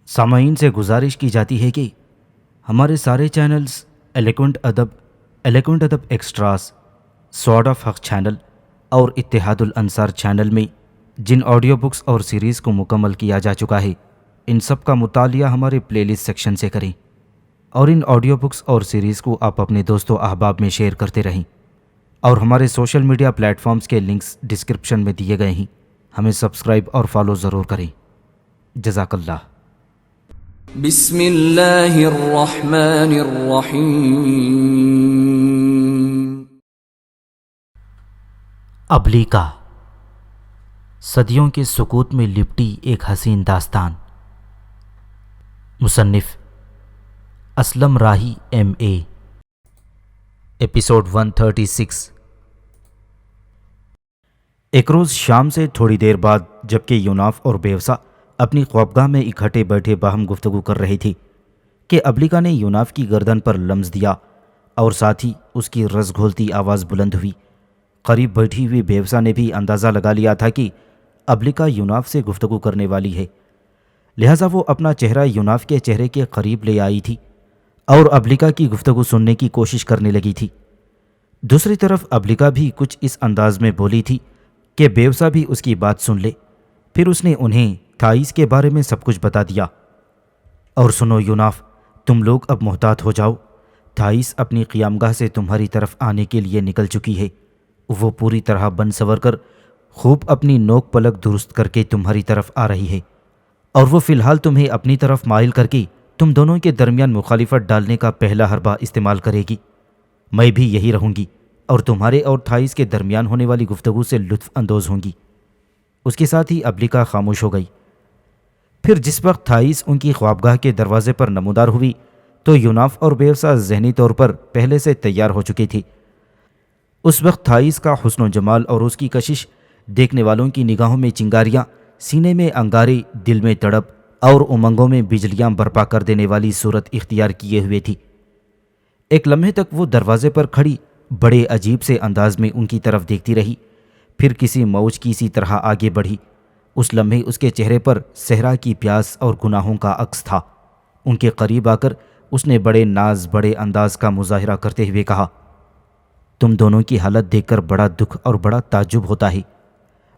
سامعین سے گزارش کی جاتی ہے کہ ہمارے سارے چینلز ایلیکونٹ ادب ایکسٹراس، سوارڈ آف حق چینل اور اتحاد الانصار چینل میں جن آڈیو بکس اور سیریز کو مکمل کیا جا چکا ہے، ان سب کا مطالعہ ہمارے پلے لسٹ سیکشن سے کریں اور ان آڈیو بکس اور سیریز کو آپ اپنے دوست و احباب میں شیئر کرتے رہیں، اور ہمارے سوشل میڈیا پلیٹ فارمز کے لنکس ڈسکرپشن میں دیے گئے ہیں، ہمیں سبسکرائب اور فالو ضرور کریں۔ جزاک اللہ۔ بسم اللہ الرحمن الرحیم۔ ابلیکا، صدیوں کے سکوت میں لپٹی ایک حسین داستان۔ مصنف اسلم راہی MA۔ ایپیسوڈ 136۔ ایک روز شام سے تھوڑی دیر بعد، جبکہ یوناف اور بیوسا اپنی خوابگاہ میں اکٹھے بیٹھے باہم گفتگو کر رہی تھی کہ ابلیکا نے یوناف کی گردن پر لمس دیا اور ساتھ ہی اس کی رس گھولتی آواز بلند ہوئی۔ قریب بیٹھی ہوئی بیوسا نے بھی اندازہ لگا لیا تھا کہ ابلیکا یوناف سے گفتگو کرنے والی ہے، لہٰذا وہ اپنا چہرہ یوناف کے چہرے کے قریب لے آئی تھی اور ابلیکا کی گفتگو سننے کی کوشش کرنے لگی تھی۔ دوسری طرف ابلیکا بھی کچھ اس انداز میں بولی تھی کہ بیوسا بھی اس کی بات سن لے۔ پھر اس نے انہیں تھائیس کے بارے میں سب کچھ بتا دیا۔ اور سنو یوناف، تم لوگ اب محتاط ہو جاؤ، تھائیس اپنی قیامگاہ سے تمہاری طرف آنے کے لیے نکل چکی ہے۔ وہ پوری طرح بن سنور کر خوب اپنی نوک پلک درست کر کے تمہاری طرف آ رہی ہے، اور وہ فی الحال تمہیں اپنی طرف مائل کر کے تم دونوں کے درمیان مخالفت ڈالنے کا پہلا حربہ استعمال کرے گی۔ میں بھی یہی رہوں گی اور تمہارے اور تھائیس کے درمیان ہونے والی گفتگو سے لطف اندوز ہوں گی۔ اس کے ساتھ ہی ابلیکا خاموش ہو گئی۔ پھر جس وقت تھائیس ان کی خوابگاہ کے دروازے پر نمودار ہوئی تو یوناف اور بیوسا ذہنی طور پر پہلے سے تیار ہو چکی تھی۔ اس وقت تھائیس کا حسن و جمال اور اس کی کشش دیکھنے والوں کی نگاہوں میں چنگاریاں، سینے میں انگارے، دل میں تڑپ اور امنگوں میں بجلیاں برپا کر دینے والی صورت اختیار کیے ہوئے تھی۔ ایک لمحے تک وہ دروازے پر کھڑی بڑے عجیب سے انداز میں ان کی طرف دیکھتی رہی، پھر کسی موج کی سی طرح آگے بڑھی۔ اس لمحے اس کے چہرے پر صحرا کی پیاس اور گناہوں کا عکس تھا۔ ان کے قریب آ کر اس نے بڑے ناز، بڑے انداز کا مظاہرہ کرتے ہوئے کہا، تم دونوں کی حالت دیکھ کر بڑا دکھ اور بڑا تعجب ہوتا ہے۔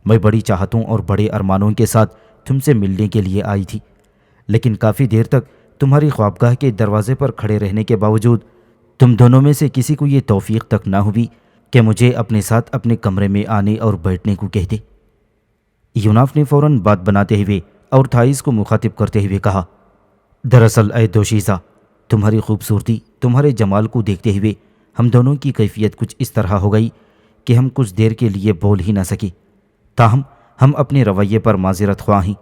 میں بڑی چاہتوں اور بڑے ارمانوں کے ساتھ تم سے ملنے کے لیے آئی تھی، لیکن کافی دیر تک تمہاری خوابگاہ کے دروازے پر کھڑے رہنے کے باوجود تم دونوں میں سے کسی کو یہ توفیق تک نہ ہوئی کہ مجھے اپنے ساتھ اپنے کمرے میں آنے اور بیٹھنے کو کہتے۔ یوناف نے فوراً بات بناتے ہوئے اور تھائیس کو مخاطب کرتے ہوئے کہا، دراصل اے دوشیزہ، تمہاری خوبصورتی، تمہارے جمال کو دیکھتے ہوئے ہم دونوں کی کیفیت کچھ اس طرح ہو گئی کہ ہم کچھ دیر کے لیے بول ہی نہ سکے۔ تاہم ہم اپنے رویے پر معذرت خواہ ہیں۔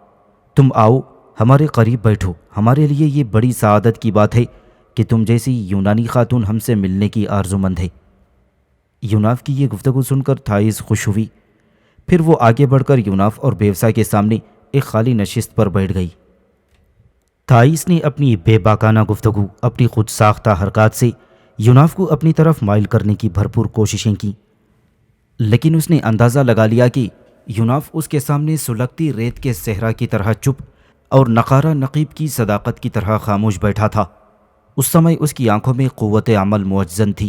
تم آؤ، ہمارے قریب بیٹھو۔ ہمارے لیے یہ بڑی سعادت کی بات ہے کہ تم جیسی یونانی خاتون ہم سے ملنے کی آرزومند ہے۔ یوناف کی یہ گفتگو سن کر تھائیس خوش ہوئی۔ پھر وہ آگے بڑھ کر یوناف اور بیوسا کے سامنے ایک خالی نشست پر بیٹھ گئی۔ تھائیس نے اپنی بے باکانہ گفتگو، اپنی خود ساختہ حرکات سے یوناف کو اپنی طرف مائل کرنے کی بھرپور کوششیں کیں، لیکن اس نے اندازہ لگا لیا کہ یوناف اس کے سامنے سلگتی ریت کے صحرا کی طرح چپ اور نقارہ نقیب کی صداقت کی طرح خاموش بیٹھا تھا۔ اس سمے اس کی آنکھوں میں قوت عمل معجزن تھی۔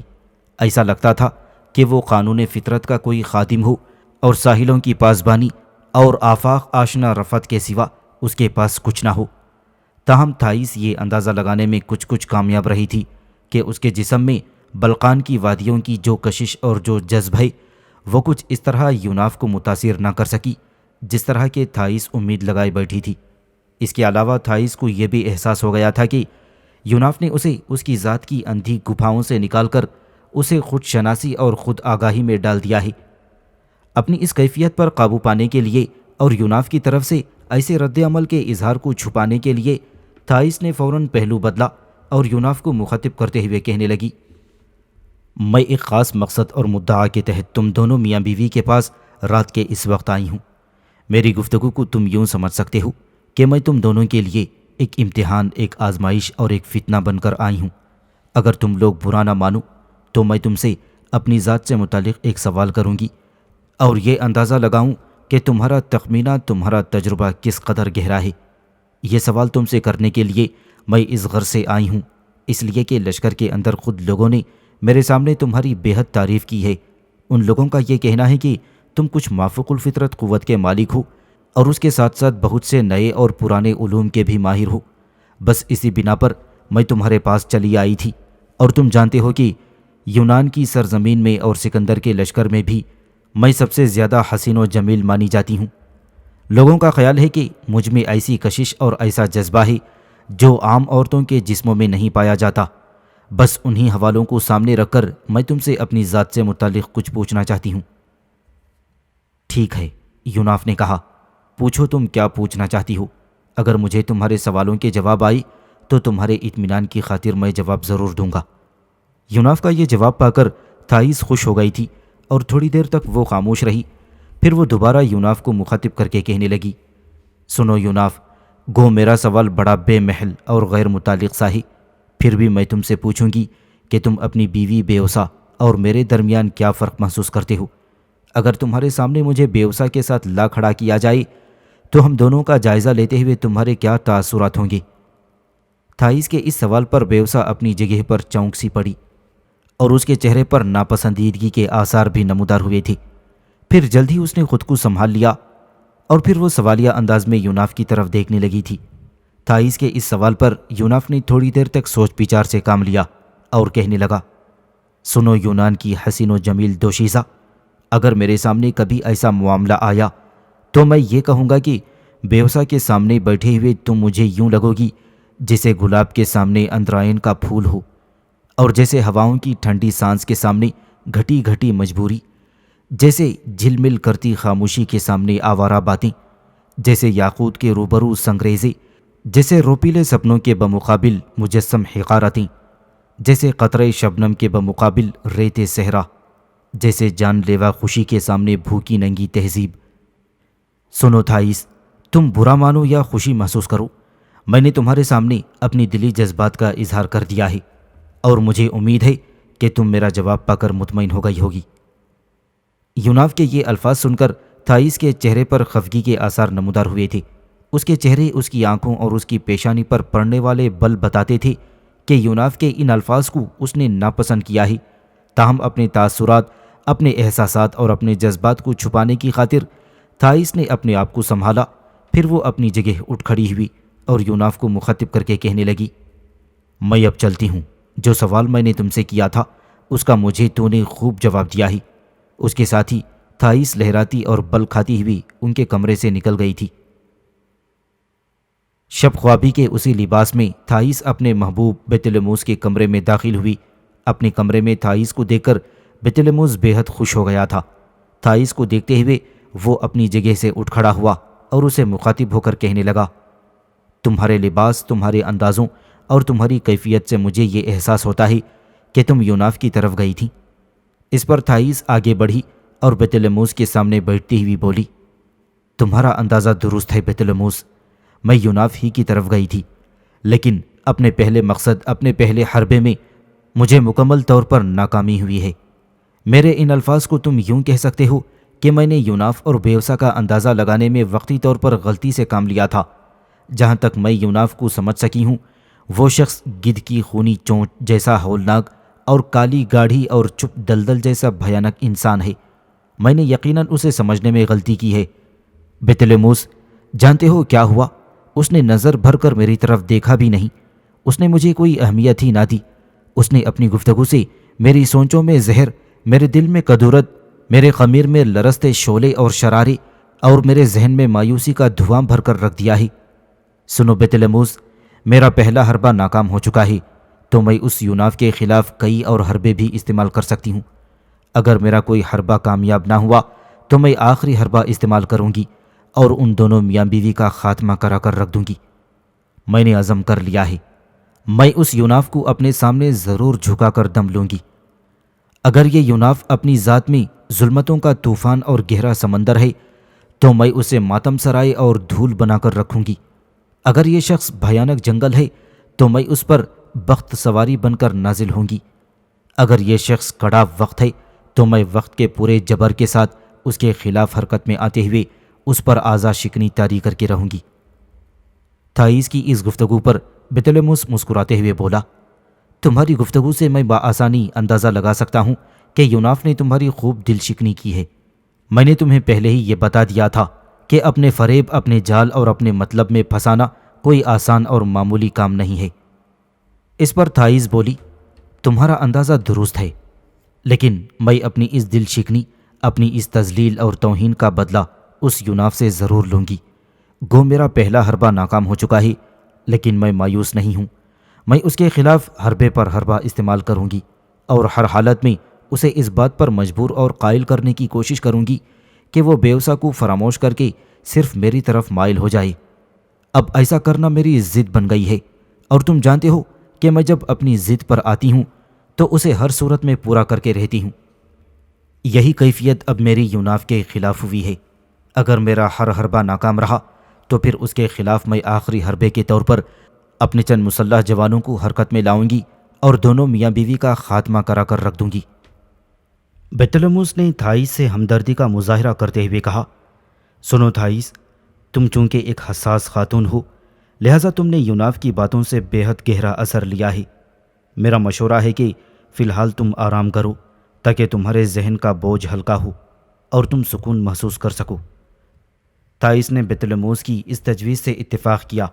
ایسا لگتا تھا کہ وہ قانون فطرت کا کوئی خادم ہو اور ساحلوں کی پاسبانی اور آفاق آشنا رفت کے سوا اس کے پاس کچھ نہ ہو۔ تاہم تھائیس یہ اندازہ لگانے میں کچھ کامیاب رہی تھی کہ اس کے جسم میں بلقان کی وادیوں کی جو کشش اور جو جذب ہے، وہ کچھ اس طرح یوناف کو متاثر نہ کر سکی جس طرح کہ تھائیس امید لگائے بیٹھی تھی۔ اس کے علاوہ تھائیس کو یہ بھی احساس ہو گیا تھا کہ یوناف نے اسے اس کی ذات کی اندھی گپھاؤں سے نکال کر اسے خود شناسی اور خود آگاہی میں ڈال دیا ہے۔ اپنی اس کیفیت پر قابو پانے کے لیے اور یوناف کی طرف سے ایسے رد عمل کے اظہار کو چھپانے کے لیے تھائیس نے فوراً پہلو بدلا اور یوناف کو مخاطب کرتے ہوئے کہنے لگی، میں ایک خاص مقصد اور مدعا کے تحت تم دونوں میاں بیوی کے پاس رات کے اس وقت آئی ہوں۔ میری گفتگو کو تم یوں سمجھ سکتے ہو کہ میں تم دونوں کے لیے ایک امتحان، ایک آزمائش اور ایک فتنہ بن کر آئی ہوں۔ اگر تم لوگ برا نہ مانو تو میں تم سے اپنی ذات سے متعلق ایک سوال کروں گی اور یہ اندازہ لگاؤں کہ تمہارا تخمینہ، تمہارا تجربہ کس قدر گہرا ہے۔ یہ سوال تم سے کرنے کے لیے میں اس غرض سے آئی ہوں، اس لیے کہ لشکر کے اندر خود لوگوں نے میرے سامنے تمہاری بے حد تعریف کی ہے۔ ان لوگوں کا یہ کہنا ہے کہ تم کچھ مافوق الفطرت قوت کے مالک ہو اور اس کے ساتھ ساتھ بہت سے نئے اور پرانے علوم کے بھی ماہر ہو۔ بس اسی بنا پر میں تمہارے پاس چلی آئی تھی، اور تم جانتے ہو کہ یونان کی سرزمین میں اور سکندر کے لشکر میں بھی میں سب سے زیادہ حسین و جمیل مانی جاتی ہوں۔ لوگوں کا خیال ہے کہ مجھ میں ایسی کشش اور ایسا جذبہ ہے جو عام عورتوں کے جسموں میں نہیں پایا جاتا۔ بس انہی حوالوں کو سامنے رکھ کر میں تم سے اپنی ذات سے متعلق کچھ پوچھنا چاہتی ہوں۔ ٹھیک ہے، یوناف نے کہا، پوچھو تم کیا پوچھنا چاہتی ہو۔ اگر مجھے تمہارے سوالوں کے جواب آئی تو تمہارے اطمینان کی خاطر میں جواب ضرور دوں گا۔ یوناف کا یہ جواب پا کر تھائیس خوش ہو گئی تھی اور تھوڑی دیر تک وہ خاموش رہی۔ پھر وہ دوبارہ یوناف کو مخاطب کر کے کہنے لگی، سنو یوناف، گو میرا سوال بڑا بے محل اور غیر متعلق سا ہے، پھر بھی میں تم سے پوچھوں گی کہ تم اپنی بیوی بیوسا اور میرے درمیان کیا فرق محسوس کرتے ہو۔ اگر تمہارے سامنے مجھے بیوسا کے ساتھ لا کھڑا کیا جائے تو ہم دونوں کا جائزہ لیتے ہوئے تمہارے کیا تاثرات ہوں گے؟ تھائیس کے اس سوال پر بیوسا اپنی جگہ پر چونک سی پڑی اور اس کے چہرے پر ناپسندیدگی کے آثار بھی نمودار ہوئے تھے۔ پھر جلد ہی اس نے خود کو سنبھال لیا اور پھر وہ سوالیہ انداز میں یوناف کی طرف دیکھنے لگی تھی۔ تھائیس کے اس سوال پر یوناف نے تھوڑی دیر تک سوچ بچار سے کام لیا اور کہنے لگا، سنو یونان کی حسین و جمیل دوشیزہ، اگر میرے سامنے کبھی ایسا معاملہ آیا تو میں یہ کہوں گا کہ بیوسا کے سامنے بیٹھے ہوئے تم مجھے یوں لگو گی جیسے گلاب کے سامنے اندرائن کا پھول ہو، اور جیسے ہواؤں کی ٹھنڈی سانس کے سامنے گھٹی گھٹی مجبوری، جیسے جھل مل کرتی خاموشی کے سامنے آوارہ باتیں، جیسے یاقوت کے روبرو سنگریزے، جیسے روپیلے سپنوں کے بمقابل مجسم حقارتیں، جیسے قطرے شبنم کے بمقابل ریت صحرا، جیسے جان لیوا خوشی کے سامنے بھوکی ننگی تہذیب۔ سنو تھائیس، تم برا مانو یا خوشی محسوس کرو، میں نے تمہارے سامنے اپنی دلی جذبات کا اظہار کر دیا ہے، اور مجھے امید ہے کہ تم میرا جواب پا کر مطمئن ہو گئی ہوگی۔ یوناف کے یہ الفاظ سن کر تھائیس کے چہرے پر خفگی کے آثار نمودار ہوئے تھے۔ اس کے چہرے، اس کی آنکھوں اور اس کی پیشانی پر پڑنے والے بل بتاتے تھے کہ یوناف کے ان الفاظ کو اس نے ناپسند کیا ہے، تاہم اپنے تاثرات، اپنے احساسات اور اپنے جذبات کو چھپانے کی خاطر تھائیس نے اپنے آپ کو سنبھالا۔ پھر وہ اپنی جگہ اٹھ کھڑی ہوئی اور یوناف کو مخاطب کر کے کہنے لگی، میں اب چلتی ہوں۔ جو سوال میں نے تم سے کیا تھا اس کا مجھے تو نے خوب جواب دیا ہے۔ اس کے ساتھ ہی تھائیس لہراتی اور بل کھاتی ہوئی ان کے کمرے سے نکل گئی تھی۔ شب خوابی کے اسی لباس میں تھائیس اپنے محبوب بیتلموس کے کمرے میں داخل ہوئی۔ اپنے کمرے میں تھائیس کو دیکھ کر بیتلموس بے حد خوش ہو گیا تھا۔ تھائیس کو دیکھتے ہوئے وہ اپنی جگہ سے اٹھ کھڑا ہوا اور اسے مخاطب ہو کر کہنے لگا، تمہارے لباس، تمہارے اندازوں اور تمہاری کیفیت سے مجھے یہ احساس ہوتا ہے کہ تم یوناف کی طرف گئی تھی۔ اس پر تھائیس آگے بڑھی اور بیتلموس کے سامنے بیٹھتی ہوئی بولی، تمہارا اندازہ درست ہے بیتلموس، میں یوناف ہی کی طرف گئی تھی، لیکن اپنے پہلے مقصد، اپنے پہلے حربے میں مجھے مکمل طور پر ناکامی ہوئی ہے۔ میرے ان الفاظ کو تم یوں کہہ سکتے ہو کہ میں نے یوناف اور بیوسا کا اندازہ لگانے میں وقتی طور پر غلطی سے کام لیا تھا۔ جہاں تک میں یوناف کو سمجھ سکی ہوں، وہ شخص گدھ کی خونی چونچ جیسا ہولناک اور کالی گاڑھی اور چپ دلدل جیسا بھیانک انسان ہے۔ میں نے یقیناً اسے سمجھنے میں غلطی کی ہے۔ بیتلموس، جانتے ہو کیا ہوا؟ اس نے نظر بھر کر میری طرف دیکھا بھی نہیں۔ اس نے مجھے کوئی اہمیت ہی نہ دی۔ اس نے اپنی گفتگو سے میری سوچوں میں زہر، میرے دل میں کدورت، میرے خمیر میں لرزتے شعلے اور شرارے اور میرے ذہن میں مایوسی کا دھواں بھر کر رکھ دیا ہے۔ سنو بیتلموس، میرا پہلا حربہ ناکام ہو چکا ہے، تو میں اس یوناف کے خلاف کئی اور حربے بھی استعمال کر سکتی ہوں۔ اگر میرا کوئی حربہ کامیاب نہ ہوا تو میں آخری حربہ استعمال کروں گی اور ان دونوں میاں بیوی کا خاتمہ کرا کر رکھ دوں گی۔ میں نے عزم کر لیا ہے، میں اس یوناف کو اپنے سامنے ضرور جھکا کر دم لوں گی۔ اگر یہ یوناف اپنی ذات میں ظلمتوں کا طوفان اور گہرا سمندر ہے تو میں اسے ماتم سرائے اور دھول بنا کر رکھوں گی۔ اگر یہ شخص بھیانک جنگل ہے تو میں اس پر بخت سواری بن کر نازل ہوں گی۔ اگر یہ شخص کڑا وقت ہے تو میں وقت کے پورے جبر کے ساتھ اس کے خلاف حرکت میں آتے ہوئے اس پر آزا شکنی طاری کر کے رہوں گی۔ تھائیس کی اس گفتگو پر بطلموس مسکراتے ہوئے بولا، تمہاری گفتگو سے میں بآسانی اندازہ لگا سکتا ہوں کہ یوناف نے تمہاری خوب دل شکنی کی ہے۔ میں نے تمہیں پہلے ہی یہ بتا دیا تھا کہ اپنے فریب، اپنے جال اور اپنے مطلب میں پھنسانا کوئی آسان اور معمولی کام نہیں ہے۔ اس پر تھائیس بولی، تمہارا اندازہ درست ہے، لیکن میں اپنی اس دل شکنی، اپنی اس تذلیل اور توہین کا بدلہ اس یوناف سے ضرور لوں گی۔ گو میرا پہلا حربہ ناکام ہو چکا ہے، لیکن میں مایوس نہیں ہوں۔ میں اس کے خلاف حربے پر حربہ استعمال کروں گی اور ہر حالت میں اسے اس بات پر مجبور اور قائل کرنے کی کوشش کروں گی کہ وہ بیوسا کو فراموش کر کے صرف میری طرف مائل ہو جائے۔ اب ایسا کرنا میری ضد بن گئی ہے، اور تم جانتے ہو کہ میں جب اپنی ضد پر آتی ہوں تو اسے ہر صورت میں پورا کر کے رہتی ہوں۔ یہی کیفیت اب میری یوناف کے خلاف ہوئی ہے۔ اگر میرا ہر حربہ ناکام رہا تو پھر اس کے خلاف میں آخری حربے کے طور پر اپنے چند مسلح جوانوں کو حرکت میں لاؤں گی اور دونوں میاں بیوی کا خاتمہ کرا کر رکھ دوں گی۔ بطلموس نے تھائیس سے ہمدردی کا مظاہرہ کرتے ہوئے کہا، سنو تھائیس، تم چونکہ ایک حساس خاتون ہو، لہٰذا تم نے یوناف کی باتوں سے بے حد گہرا اثر لیا ہے۔ میرا مشورہ ہے کہ فی الحال تم آرام کرو تاکہ تمہارے ذہن کا بوجھ ہلکا ہو اور تم سکون محسوس کر سکو۔ تھائیس نے بطلموس کی اس تجویز سے اتفاق کیا،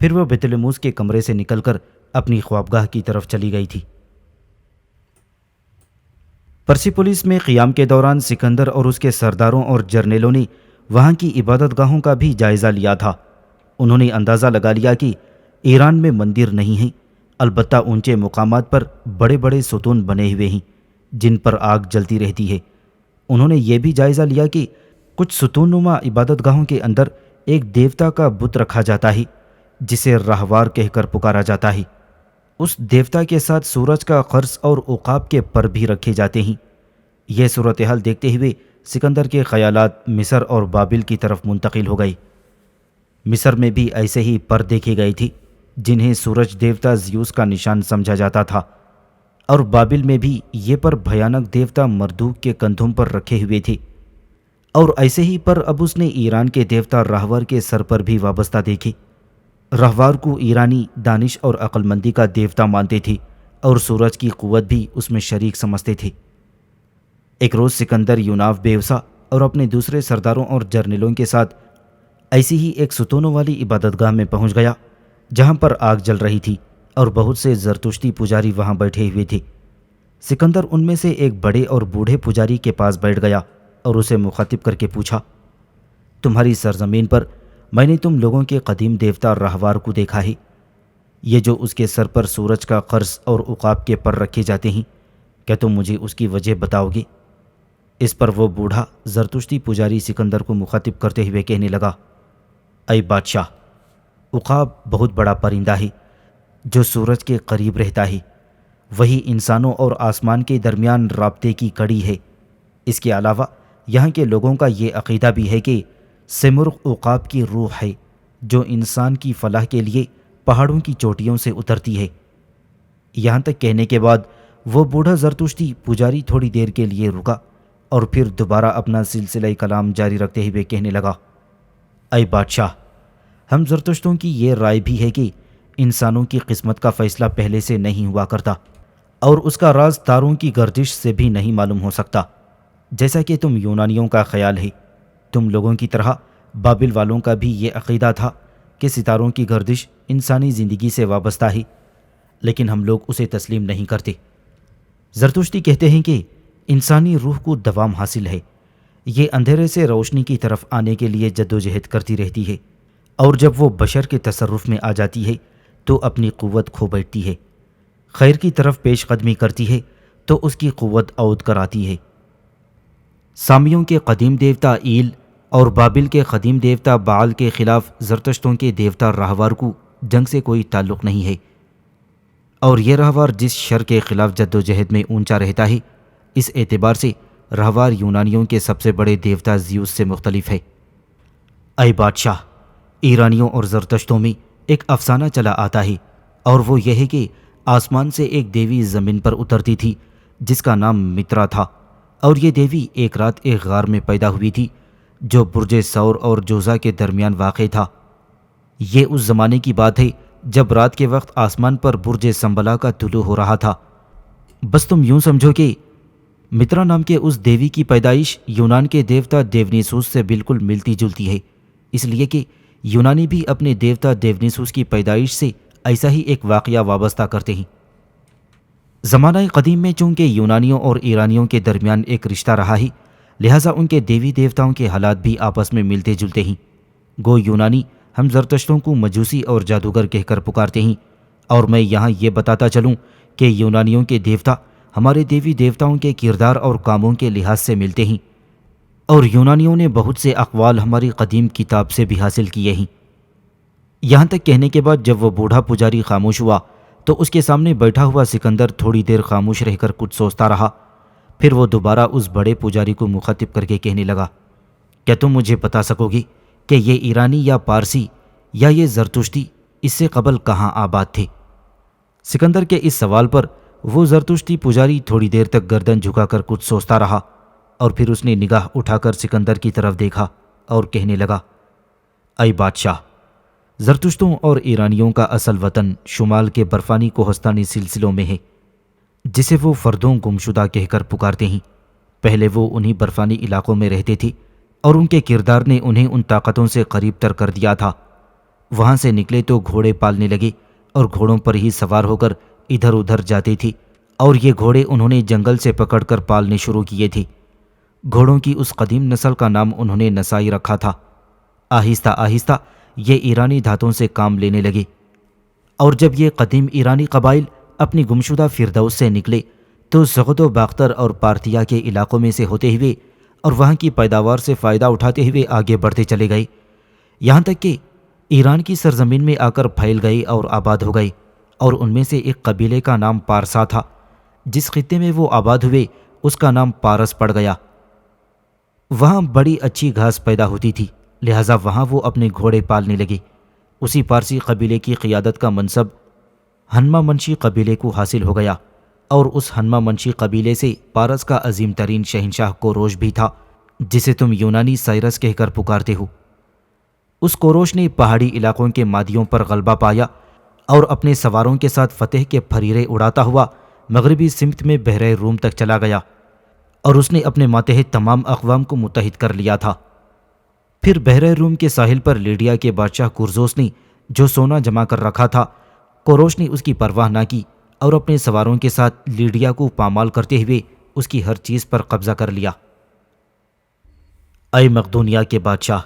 پھر وہ بطلموس کے کمرے سے نکل کر اپنی خوابگاہ کی طرف چلی گئی تھی۔ پرسیپولیس میں قیام کے دوران سکندر اور اس کے سرداروں اور جرنیلوں نے وہاں کی عبادت گاہوں کا بھی جائزہ لیا تھا۔ انہوں نے اندازہ لگا لیا کہ ایران میں مندر نہیں ہیں، البتہ اونچے مقامات پر بڑے بڑے ستون بنے ہوئے ہیں جن پر آگ جلتی رہتی ہے۔ انہوں نے یہ بھی جائزہ لیا کہ کچھ ستون نما عبادت گاہوں کے اندر ایک دیوتا کا بت رکھا جاتا ہے جسے راہوار کہہ کر پکارا جاتا ہے۔ اس دیوتا کے ساتھ سورج کا قرص اور عقاب کے پر بھی رکھے جاتے ہیں۔ یہ صورتحال دیکھتے ہوئے سکندر کے خیالات مصر اور بابل کی طرف منتقل ہو گئے۔ مصر میں بھی ایسے ہی پر دیکھے گئے تھے جنہیں سورج دیوتا زیوس کا نشان سمجھا جاتا تھا، اور بابل میں بھی یہ پر بھیانک دیوتا مردوک کے کندھوں پر رکھے ہوئے تھے، اور ایسے ہی پر اب اس نے ایران کے دیوتا راہور کے سر پر بھی وابستہ دیکھے۔ راہور کو ایرانی دانش اور عقل مندی کا دیوتا مانتے تھے اور سورج کی قوت بھی اس میں شریک سمجھتے تھے۔ ایک روز سکندر یوناف بیوسا اور اپنے دوسرے سرداروں اور جرنیلوں کے ساتھ ایسی ہی ایک ستونوں والی عبادت گاہ میں پہنچ گیا جہاں پر آگ جل رہی تھی اور بہت سے زرتشتی پجاری وہاں بیٹھے ہوئے تھے۔ سکندر ان میں سے ایک بڑے اور بوڑھے پجاری کے پاس بیٹھ گیا اور اسے مخاطب کر کے پوچھا، تمہاری سرزمین پر میں نے تم لوگوں کے قدیم دیوتا راہوار کو دیکھا ہے، یہ جو اس کے سر پر سورج کا قرص اور عقاب کے پر رکھے جاتے ہیں، کیا تم مجھے اس کی وجہ بتاؤ گے؟ اس پر وہ بوڑھا زرتشتی پجاری سکندر کو مخاطب کرتے ہوئے کہنے لگا، اے بادشاہ، عقاب بہت بڑا پرندہ ہے جو سورج کے قریب رہتا ہے، وہی انسانوں اور آسمان کے درمیان رابطے کی کڑی ہے۔ اس کے علاوہ یہاں کے لوگوں کا یہ عقیدہ بھی ہے کہ سمرغ عقاب کی روح ہے جو انسان کی فلاح کے لیے پہاڑوں کی چوٹیوں سے اترتی ہے۔ یہاں تک کہنے کے بعد وہ بوڑھا زرتشتی پجاری تھوڑی دیر کے لیے رکا اور پھر دوبارہ اپنا سلسلہ کلام جاری رکھتے ہوئے کہنے لگا، اے بادشاہ، ہم زرتشتوں کی یہ رائے بھی ہے کہ انسانوں کی قسمت کا فیصلہ پہلے سے نہیں ہوا کرتا اور اس کا راز تاروں کی گردش سے بھی نہیں معلوم ہو سکتا، جیسا کہ تم یونانیوں کا خیال ہے۔ تم لوگوں کی طرح بابل والوں کا بھی یہ عقیدہ تھا کہ ستاروں کی گردش انسانی زندگی سے وابستہ ہے، لیکن ہم لوگ اسے تسلیم نہیں کرتے۔ زرتشتی کہتے ہیں کہ انسانی روح کو دوام حاصل ہے، یہ اندھیرے سے روشنی کی طرف آنے کے لیے جدوجہد کرتی رہتی ہے، اور جب وہ بشر کے تصرف میں آ جاتی ہے تو اپنی قوت کھو بیٹھتی ہے، خیر کی طرف پیش قدمی کرتی ہے تو اس کی قوت عود کراتی ہے۔ سامیوں کے قدیم دیوتا ایل اور بابل کے قدیم دیوتا بعال کے خلاف زرتشتوں کے دیوتا راہوار کو جنگ سے کوئی تعلق نہیں ہے، اور یہ راہوار جس شر کے خلاف جدوجہد میں اونچا رہتا ہے، اس اعتبار سے راہوار یونانیوں کے سب سے بڑے دیوتا زیوس سے مختلف ہے۔ اے بادشاہ، ایرانیوں اور زرتشتوں میں ایک افسانہ چلا آتا ہے، اور وہ یہ ہے کہ آسمان سے ایک دیوی زمین پر اترتی تھی جس کا نام مترا تھا، اور یہ دیوی ایک رات ایک غار میں پیدا ہوئی تھی جو برج سور اور جوزا کے درمیان واقع تھا۔ یہ اس زمانے کی بات ہے جب رات کے وقت آسمان پر برج سنبلا کا طلوع ہو رہا تھا۔ بس تم یوں سمجھو کہ مترا نام کے اس دیوی کی پیدائش یونان کے دیوتا دیونیسوس سے بالکل ملتی جلتی ہے، اس لیے کہ یونانی بھی اپنے دیوتا دیونیسوس کی پیدائش سے ایسا ہی ایک واقعہ وابستہ کرتے ہیں۔ زمانہ قدیم میں چونکہ یونانیوں اور ایرانیوں کے درمیان ایک رشتہ رہا ہے، لہٰذا ان کے دیوی دیوتاؤں کے حالات بھی آپس میں ملتے جلتے ہیں۔ گو یونانی ہم زرتشتوں کو مجوسی اور جادوگر کہہ کر پکارتے ہیں، اور میں یہاں یہ بتاتا چلوں کہ یونانیوں کے دیوتا ہمارے دیوی دیوتاؤں کے کردار اور کاموں کے لحاظ سے ملتے ہیں، اور یونانیوں نے بہت سے اقوال ہماری قدیم کتاب سے بھی حاصل کیے ہیں۔ یہاں تک کہنے کے بعد جب وہ بوڑھا پجاری خاموش ہوا تو اس کے سامنے بیٹھا ہوا سکندر تھوڑی دیر خاموش رہ کر کچھ سوچتا رہا۔ پھر وہ دوبارہ اس بڑے پجاری کو مخاطب کر کے کہنے لگا، کیا تم مجھے بتا سکو گی کہ یہ ایرانی یا پارسی یا یہ زرتشتی اس سے قبل کہاں آباد تھے؟ سکندر کے اس سوال پر وہ زرتشتی پجاری تھوڑی دیر تک گردن جھکا کر کچھ سوچتا رہا، اور پھر اس نے نگاہ اٹھا کر سکندر کی طرف دیکھا اور کہنے لگا، اے بادشاہ، زرتشتوں اور ایرانیوں کا اصل وطن شمال کے برفانی کوہستانی سلسلوں میں ہے، جسے وہ فردوں گمشدہ کہہ کر پکارتے ہیں۔ پہلے وہ انہی برفانی علاقوں میں رہتے تھے، اور ان کے کردار نے انہیں ان طاقتوں سے قریب تر کر دیا تھا۔ وہاں سے نکلے تو گھوڑے پالنے لگے اور گھوڑوں پر ہی سوار ہو کر ادھر ادھر جاتے تھے، اور یہ گھوڑے انہوں نے جنگل سے پکڑ کر پالنے شروع کیے تھے۔ گھوڑوں کی اس قدیم نسل کا نام انہوں نے نسائی رکھا تھا۔ آہستہ آہستہ یہ ایرانی دھاتوں سے کام لینے لگے، اور جب یہ قدیم ایرانی قبائل اپنی گمشدہ فردوس سے نکلے تو زغد و باختر اور پارتیا کے علاقوں میں سے ہوتے ہوئے اور وہاں کی پیداوار سے فائدہ اٹھاتے ہوئے آگے بڑھتے چلے گئے، یہاں تک کہ ایران کی سرزمین میں آ کر پھیل گئے اور آباد ہو گئے۔ اور ان میں سے ایک قبیلے کا نام پارسا تھا، جس خطے میں وہ آباد ہوئے اس کا نام پارس پڑ گیا۔ وہاں بڑی اچھی گھاس پیدا ہوتی تھی، لہٰذا وہاں وہ اپنے گھوڑے پالنے لگے۔ اسی پارسی قبیلے کی قیادت کا منصب ہنما منشی قبیلے کو حاصل ہو گیا، اور اس ہنما منشی قبیلے سے پارس کا عظیم ترین شہنشاہ کوروش بھی تھا، جسے تم یونانی سائرس کہہ کر پکارتے ہو۔ اس کوروش نے پہاڑی علاقوں کے مادیوں پر غلبہ پایا اور اپنے سواروں کے ساتھ فتح کے پھریرے اڑاتا ہوا مغربی سمت میں بحر روم تک چلا گیا، اور اس نے اپنے ماتحت تمام اقوام کو متحد کر لیا تھا۔ پھر بحر روم کے ساحل پر لیڈیا کے بادشاہ کرزوس نے جو سونا جمع کر رکھا تھا، کوروش نے اس کی پرواہ نہ کی اور اپنے سواروں کے ساتھ لیڈیا کو پامال کرتے ہوئے اس کی ہر چیز پر قبضہ کر لیا۔ اے مقدونیہ کے بادشاہ،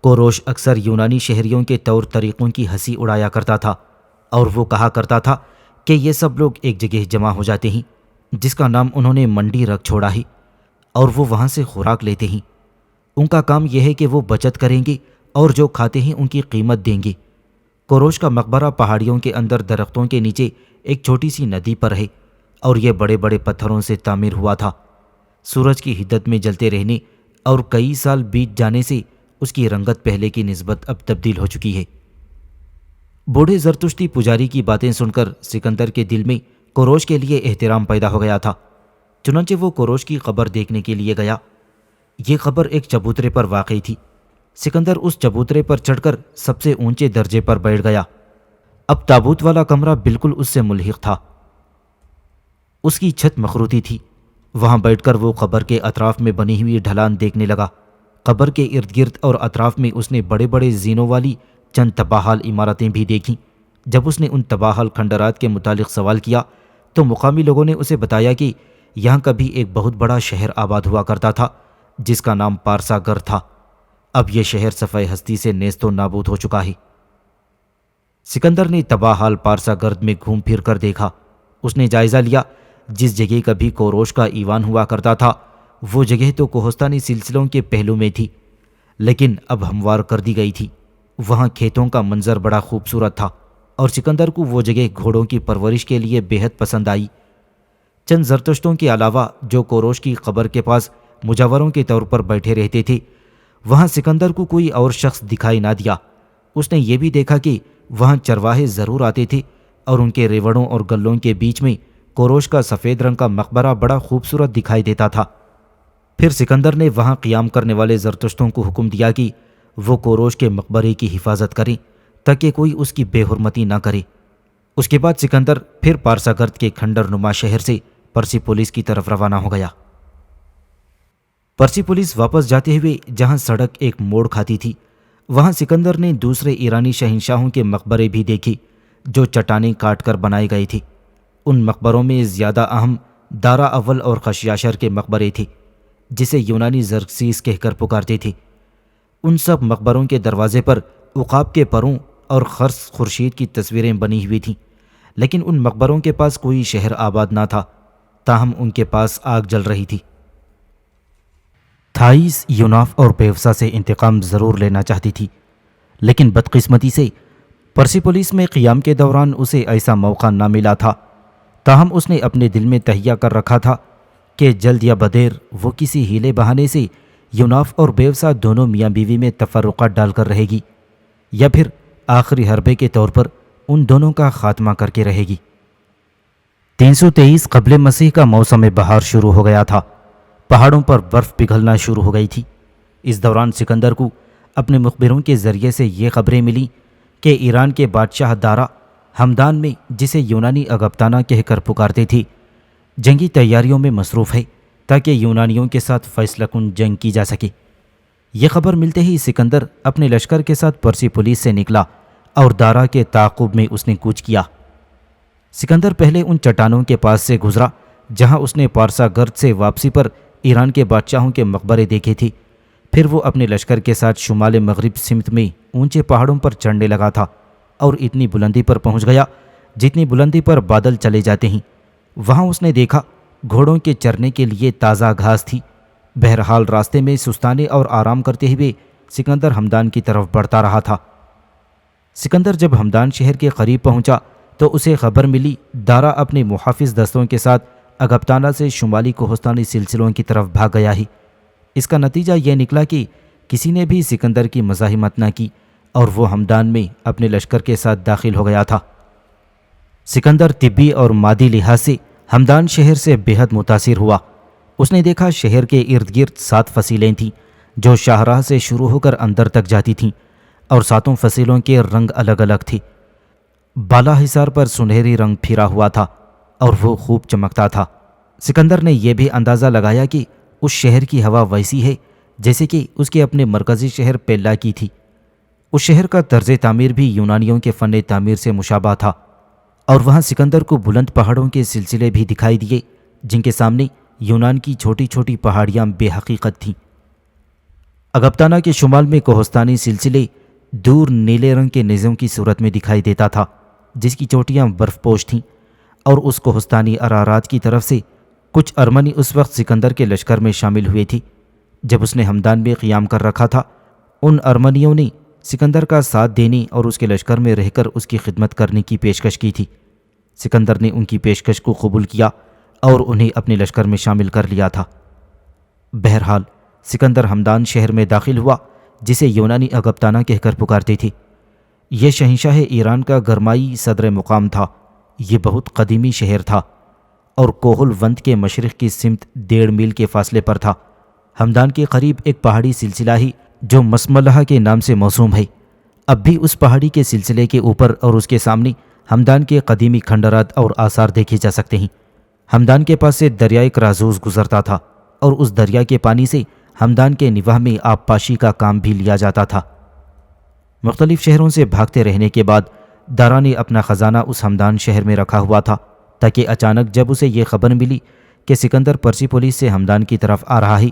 کوروش اکثر یونانی شہریوں کے طور طریقوں کی ہنسی اڑایا کرتا تھا، اور وہ کہا کرتا تھا کہ یہ سب لوگ ایک جگہ جمع ہو جاتے ہیں جس کا نام انہوں نے منڈی رکھ چھوڑا ہے، اور وہ وہاں سے خوراک لیتے ہیں۔ ان کا کام یہ ہے کہ وہ بچت کریں گے اور جو کھاتے ہیں ان کی قیمت دیں گے۔ کوروش کا مقبرہ پہاڑیوں کے اندر درختوں کے نیچے ایک چھوٹی سی ندی پر ہے، اور یہ بڑے بڑے پتھروں سے تعمیر ہوا تھا۔ سورج کی حدت میں جلتے رہنے اور کئی سال بیت جانے سے اس کی رنگت پہلے کی نسبت اب تبدیل ہو چکی ہے۔ بوڑھے زرتشتی پجاری کی باتیں سن کر سکندر کے دل میں کوروش کے لیے احترام پیدا ہو گیا تھا، چنانچہ وہ کوروش کی قبر دیکھنے کے لیے گیا۔ یہ قبر ایک چبوترے پر واقع تھی۔ سکندر اس چبوترے پر چڑھ کر سب سے اونچے درجے پر بیٹھ گیا۔ اب تابوت والا کمرہ بالکل اس سے ملحق تھا، اس کی چھت مخروطی تھی۔ وہاں بیٹھ کر وہ قبر کے اطراف میں بنی ہوئی ڈھلان دیکھنے لگا۔ قبر کے ارد گرد اور اطراف میں اس نے بڑے بڑے زینوں والی چند تباہال عمارتیں بھی دیکھیں۔ جب اس نے ان تباہال کھنڈرات کے متعلق سوال کیا تو مقامی لوگوں نے اسے بتایا کہ یہاں کبھی ایک بہت بڑا شہر آباد ہوا کرتا تھا جس کا نام پارسا گر تھا۔ اب یہ شہر صفحہ ہستی سے نیست و نابود ہو چکا ہے۔ سکندر نے تباہال پارسا گرد میں گھوم پھر کر دیکھا۔ اس نے جائزہ لیا جس جگہ کبھی کوروش کا ایوان ہوا کرتا تھا وہ جگہ تو کوہستانی سلسلوں کے پہلو میں تھی، لیکن اب ہموار کر دی گئی تھی۔ وہاں کھیتوں کا منظر بڑا خوبصورت تھا، اور سکندر کو وہ جگہ گھوڑوں کی پرورش کے لیے بے حد پسند آئی۔ چند زرتشتوں کے علاوہ جو کوروش کی قبر کے پاس مجاوروں کے طور پر بیٹھے رہتے تھے، وہاں سکندر کو کوئی اور شخص دکھائی نہ دیا۔ اس نے یہ بھی دیکھا کہ وہاں چرواہے ضرور آتے تھے، اور ان کے ریوڑوں اور گلوں کے بیچ میں کوروش کا سفید رنگ کا مقبرہ بڑا خوبصورت دکھائی دیتا تھا۔ پھر سکندر نے وہاں قیام کرنے والے زرتشتوں کو حکم دیا کہ وہ کوروش کے مقبرے کی حفاظت کریں تاکہ کوئی اس کی بے حرمتی نہ کرے۔ اس کے بعد سکندر پھر پارساگرد کے کھنڈر نما شہر سے پرسی پولیس کی طرف روانہ ہو گیا۔ پرسی پولیس واپس جاتے ہوئے جہاں سڑک ایک موڑ کھاتی تھی، وہاں سکندر نے دوسرے ایرانی شہنشاہوں کے مقبرے بھی دیکھے جو چٹانیں کاٹ کر بنائے گئے تھے۔ ان مقبروں میں زیادہ اہم دارا اول اور خشیاشر کے مقبرے تھے، جسے یونانی زرکسیس کہہ کر پکارتے تھے۔ ان سب مقبروں کے دروازے پر عقاب کے پروں اور خرس خورشید کی تصویریں بنی ہوئی تھیں، لیکن ان مقبروں کے پاس کوئی شہر آباد نہ تھا، تاہم ان کے پاس آگ جل رہی تھی۔ تھائیس یوناف اور بیوسا سے انتقام ضرور لینا چاہتی تھی، لیکن بدقسمتی سے پرسی پولیس میں قیام کے دوران اسے ایسا موقع نہ ملا تھا۔ تاہم اس نے اپنے دل میں تہیہ کر رکھا تھا کہ جلد یا بدیر وہ کسی ہیلے بہانے سے یوناف اور بیوسا دونوں میاں بیوی میں تفرقات ڈال کر رہے گی، یا پھر آخری حربے کے طور پر ان دونوں کا خاتمہ کر کے رہے گی۔ 323 قبل مسیح کا موسم بہار شروع ہو گیا تھا، پہاڑوں پر برف پگھلنا شروع ہو گئی تھی۔ اس دوران سکندر کو اپنے مخبروں کے ذریعے سے یہ خبریں ملیں کہ ایران کے بادشاہ دارا ہمدان میں، جسے یونانی اگبتانہ کہہ کر پکارتے تھے، جنگی تیاریوں میں مصروف ہے تاکہ یونانیوں کے ساتھ فیصلہ کن جنگ کی جا سکے۔ یہ خبر ملتے ہی سکندر اپنے لشکر کے ساتھ پرسی پولیس سے نکلا اور دارا کے تعاقب میں اس نے کوچ کیا۔ سکندر پہلے ان چٹانوں کے پاس سے گزرا جہاں اس نے پارسا گرد سے واپسی پر ایران کے بادشاہوں کے مقبرے دیکھے تھے۔ پھر وہ اپنے لشکر کے ساتھ شمال مغرب سمت میں اونچے پہاڑوں پر چڑھنے لگا تھا اور اتنی بلندی پر پہنچ گیا جتنی بلندی پر بادل چلے جاتے ہیں۔ وہاں اس نے دیکھا گھوڑوں کے چرنے کے لیے تازہ گھاس تھی۔ بہرحال راستے میں سستانے اور آرام کرتے ہوئے سکندر ہمدان کی طرف بڑھتا رہا تھا۔ سکندر جب ہمدان شہر کے قریب پہنچا تو اسے خبر ملی دارا اپنے محافظ دستوں کے ساتھ اگبتانہ سے شمالی کوہستانی سلسلوں کی طرف بھاگ گیا ہے۔ اس کا نتیجہ یہ نکلا کہ کسی نے بھی سکندر کی مزاحمت نہ کی اور وہ ہمدان میں اپنے لشکر کے ساتھ داخل ہو گیا تھا۔ سکندر طبی اور مادی لحاظ سے ہمدان شہر سے بے حد متاثر ہوا۔ اس نے دیکھا شہر کے ارد گرد 7 فصیلیں تھیں جو شاہراہ سے شروع ہو کر اندر تک جاتی تھیں، اور 7 فصیلوں کے رنگ الگ الگ تھے۔ بالا حصار پر سنہری رنگ پھرا ہوا تھا اور وہ خوب چمکتا تھا۔ سکندر نے یہ بھی اندازہ لگایا کہ اس شہر کی ہوا ویسی ہے جیسے کہ اس کے اپنے مرکزی شہر پیلا کی تھی۔ اس شہر کا طرز تعمیر بھی یونانیوں کے فن تعمیر سے مشابہ تھا، اور وہاں سکندر کو بلند پہاڑوں کے سلسلے بھی دکھائی دیے جن کے سامنے یونان کی چھوٹی چھوٹی پہاڑیاں بے حقیقت تھیں۔ اگبتانہ کے شمال میں کوہستانی سلسلے دور نیلے رنگ کے نیزوں کی صورت میں دکھائی دیتا تھا، جس کی چوٹیاں برف پوش تھیں، اور اس کوہستانی ارارات کی طرف سے کچھ ارمنی اس وقت سکندر کے لشکر میں شامل ہوئے تھی جب اس نے ہمدان میں قیام کر رکھا تھا۔ ان ارمنیوں نے سکندر کا ساتھ دینے اور اس کے لشکر میں رہ کر اس کی خدمت کرنے کی پیشکش کی تھی۔ سکندر نے ان کی پیشکش کو قبول کیا اور انہیں اپنے لشکر میں شامل کر لیا تھا۔ بہرحال سکندر ہمدان شہر میں داخل ہوا جسے یونانی اگبتانہ کہہ کر پکارتے تھے۔ یہ شہنشاہ ایران کا گرمائی صدر مقام تھا۔ یہ بہت قدیمی شہر تھا اور کوہل وند کے مشرق کی سمت 1.5 میل کے فاصلے پر تھا۔ ہمدان کے قریب ایک پہاڑی سلسلہ ہی جو مسملہ کے نام سے موسوم ہے، اب بھی اس پہاڑی کے سلسلے کے اوپر اور اس کے سامنے ہمدان کے قدیمی کھنڈرات اور آثار دیکھے جا سکتے ہیں۔ ہمدان کے پاس سے دریائے کرازوز گزرتا تھا اور اس دریا کے پانی سے ہمدان کے نواح میں آب پاشی کا کام بھی لیا جاتا تھا۔ مختلف شہروں سے بھاگتے رہنے کے بعد دارا نے اپنا خزانہ اس ہمدان شہر میں رکھا ہوا تھا، تاکہ اچانک جب اسے یہ خبر ملی کہ سکندر پرسی پولیس سے ہمدان کی طرف آ رہا ہے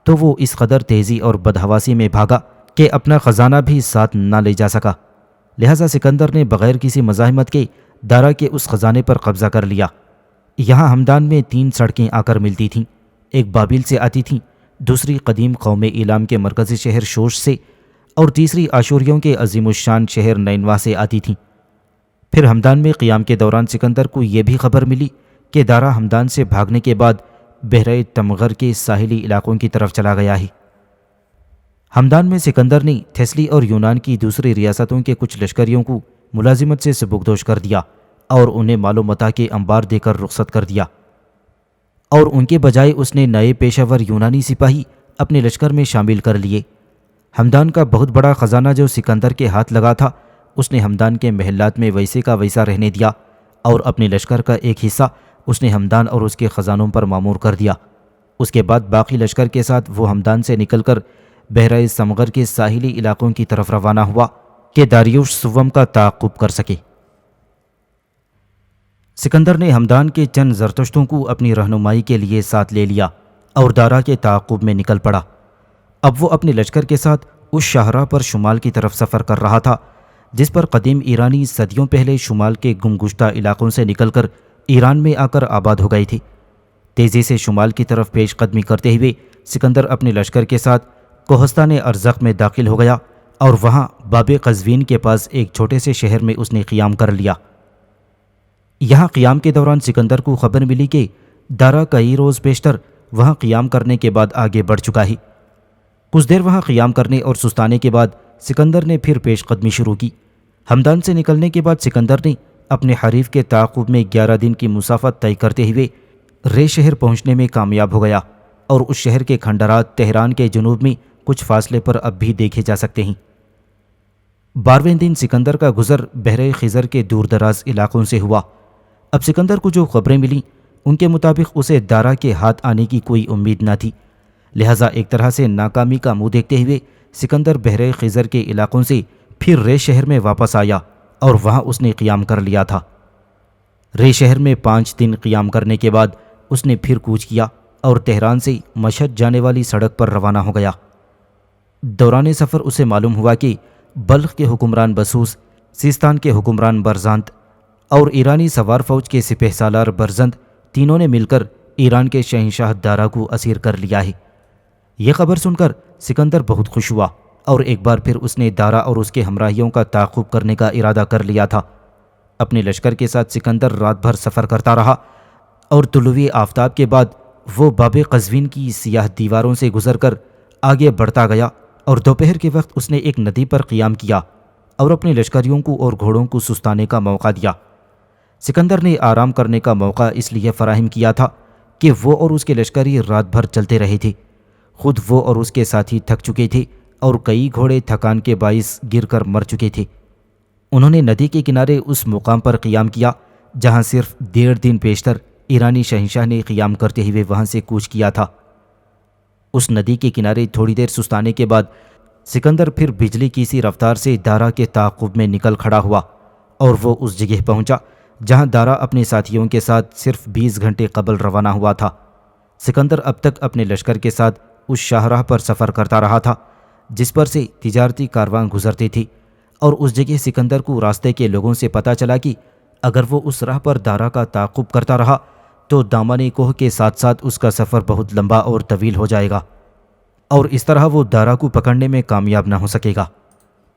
تو وہ اس قدر تیزی اور بدحواسی میں بھاگا کہ اپنا خزانہ بھی ساتھ نہ لے جا سکا۔ لہذا سکندر نے بغیر کسی مزاحمت کے دارا کے اس خزانے پر قبضہ کر لیا۔ یہاں ہمدان میں 3 سڑکیں آ کر ملتی تھیں، ایک بابل سے آتی تھیں، دوسری قدیم قوم ایلام کے مرکزی شہر شوش سے، اور تیسری آشوریوں کے عظیم الشان شہر نینوا سے آتی تھیں۔ پھر ہمدان میں قیام کے دوران سکندر کو یہ بھی خبر ملی کہ دارا ہمدان سے بھاگنے کے بعد بحیرہ تمغر کے ساحلی علاقوں کی طرف چلا گیا ہے۔ ہمدان میں سکندر نے تھیسلی اور یونان کی دوسری ریاستوں کے کچھ لشکریوں کو ملازمت سے سبکدوش کر دیا اور انہیں مال و متاع کے انبار دے کر رخصت کر دیا، اور ان کے بجائے اس نے نئے پیشہ ور یونانی سپاہی اپنے لشکر میں شامل کر لیے۔ ہمدان کا بہت بڑا خزانہ جو سکندر کے ہاتھ لگا تھا اس نے ہمدان کے محلات میں ویسے کا ویسا رہنے دیا اور اپنے لشکر کا ایک حصہ اس نے ہمدان اور اس کے خزانوں پر معمور کر دیا۔ اس کے بعد باقی لشکر کے ساتھ وہ ہمدان سے نکل کر بحیرہ سمغر کے ساحلی علاقوں کی طرف روانہ ہوا کہ داریوش سوم کا تعاقب کر سکے۔ سکندر نے ہمدان کے چند زرتشتوں کو اپنی رہنمائی کے لیے ساتھ لے لیا اور دارا کے تعاقب میں نکل پڑا۔ اب وہ اپنے لشکر کے ساتھ اس شاہراہ پر شمال کی طرف سفر کر رہا تھا جس پر قدیم ایرانی صدیوں پہلے شمال کے گمگشتہ علاقوں سے نکل کر ایران میں آ کر آباد ہو گئے تھے۔ تیزی سے شمال کی طرف پیش قدمی کرتے ہوئے سکندر اپنے لشکر کے ساتھ کوہستان ارزق میں داخل ہو گیا اور وہاں باب قزوین کے پاس ایک چھوٹے سے شہر میں اس نے قیام کر لیا۔ یہاں قیام کے دوران سکندر کو خبر ملی کہ دارا کئی روز پیشتر وہاں قیام کرنے کے بعد آگے بڑھ چکا ہے۔ کچھ دیر وہاں قیام کرنے اور سستانے کے بعد سکندر نے پھر پیش قدمی شروع کی۔ ہمدان سے نکلنے کے بعد سکندر نے اپنے حریف کے تعاقب میں 11 دن کی مسافت طے کرتے ہوئے رے شہر پہنچنے میں کامیاب ہو گیا اور اس شہر کے کھنڈرات تہران کے جنوب میں کچھ فاصلے پر اب بھی دیکھے جا سکتے ہیں۔ 12ویں دن سکندر کا گزر بحر خزر کے دور دراز علاقوں سے ہوا۔ اب سکندر کو جو خبریں ملیں ان کے مطابق اسے دارا کے ہاتھ آنے کی کوئی امید نہ تھی، لہٰذا ایک طرح سے ناکامی کا منہ دیکھتے ہوئے سکندر بحر خزر کے علاقوں سے پھر رے شہر میں واپس آیا اور وہاں اس نے قیام کر لیا تھا۔ رے شہر میں 5 دن قیام کرنے کے بعد اس نے پھر کوچ کیا اور تہران سے مشہد جانے والی سڑک پر روانہ ہو گیا۔ دوران سفر اسے معلوم ہوا کہ بلخ کے حکمران بسوس، سیستان کے حکمران برزانت اور ایرانی سوار فوج کے سپہ سالار برزند تینوں نے مل کر ایران کے شہنشاہ دارا کو اسیر کر لیا ہے۔ یہ خبر سن کر سکندر بہت خوش ہوا اور ایک بار پھر اس نے دارا اور اس کے ہمراہیوں کا تعاقب کرنے کا ارادہ کر لیا تھا۔ اپنے لشکر کے ساتھ سکندر رات بھر سفر کرتا رہا اور طلوع آفتاب کے بعد وہ باب قزوین کی سیاہ دیواروں سے گزر کر آگے بڑھتا گیا اور دوپہر کے وقت اس نے ایک ندی پر قیام کیا اور اپنے لشکریوں کو اور گھوڑوں کو سستانے کا موقع دیا۔ سکندر نے آرام کرنے کا موقع اس لیے فراہم کیا تھا کہ وہ اور اس کے لشکری رات بھر چلتے رہے تھے۔ خود وہ اور اس کے ساتھی تھک چکے تھے اور کئی گھوڑے تھکان کے باعث گر کر مر چکے تھے۔ انہوں نے ندی کے کنارے اس مقام پر قیام کیا جہاں صرف 1.5 دن پیشتر ایرانی شہنشاہ نے قیام کرتے ہوئے وہاں سے کوچ کیا تھا۔ اس ندی کے کنارے تھوڑی دیر سستانے کے بعد سکندر پھر بجلی کی سی رفتار سے دارا کے تعاقب میں نکل کھڑا ہوا اور وہ اس جگہ پہنچا جہاں دارا اپنے ساتھیوں کے ساتھ صرف 20 گھنٹے قبل روانہ ہوا تھا۔ سکندر اب تک اپنے لشکر کے ساتھ اس شاہراہ پر سفر کرتا رہا تھا جس پر سے تجارتی کارواں گزرتے تھے، اور اس جگہ سکندر کو راستے کے لوگوں سے پتہ چلا کہ اگر وہ اس راہ پر دارا کا تعاقب کرتا رہا تو دامن کوہ کے ساتھ ساتھ اس کا سفر بہت لمبا اور طویل ہو جائے گا اور اس طرح وہ دارا کو پکڑنے میں کامیاب نہ ہو سکے گا۔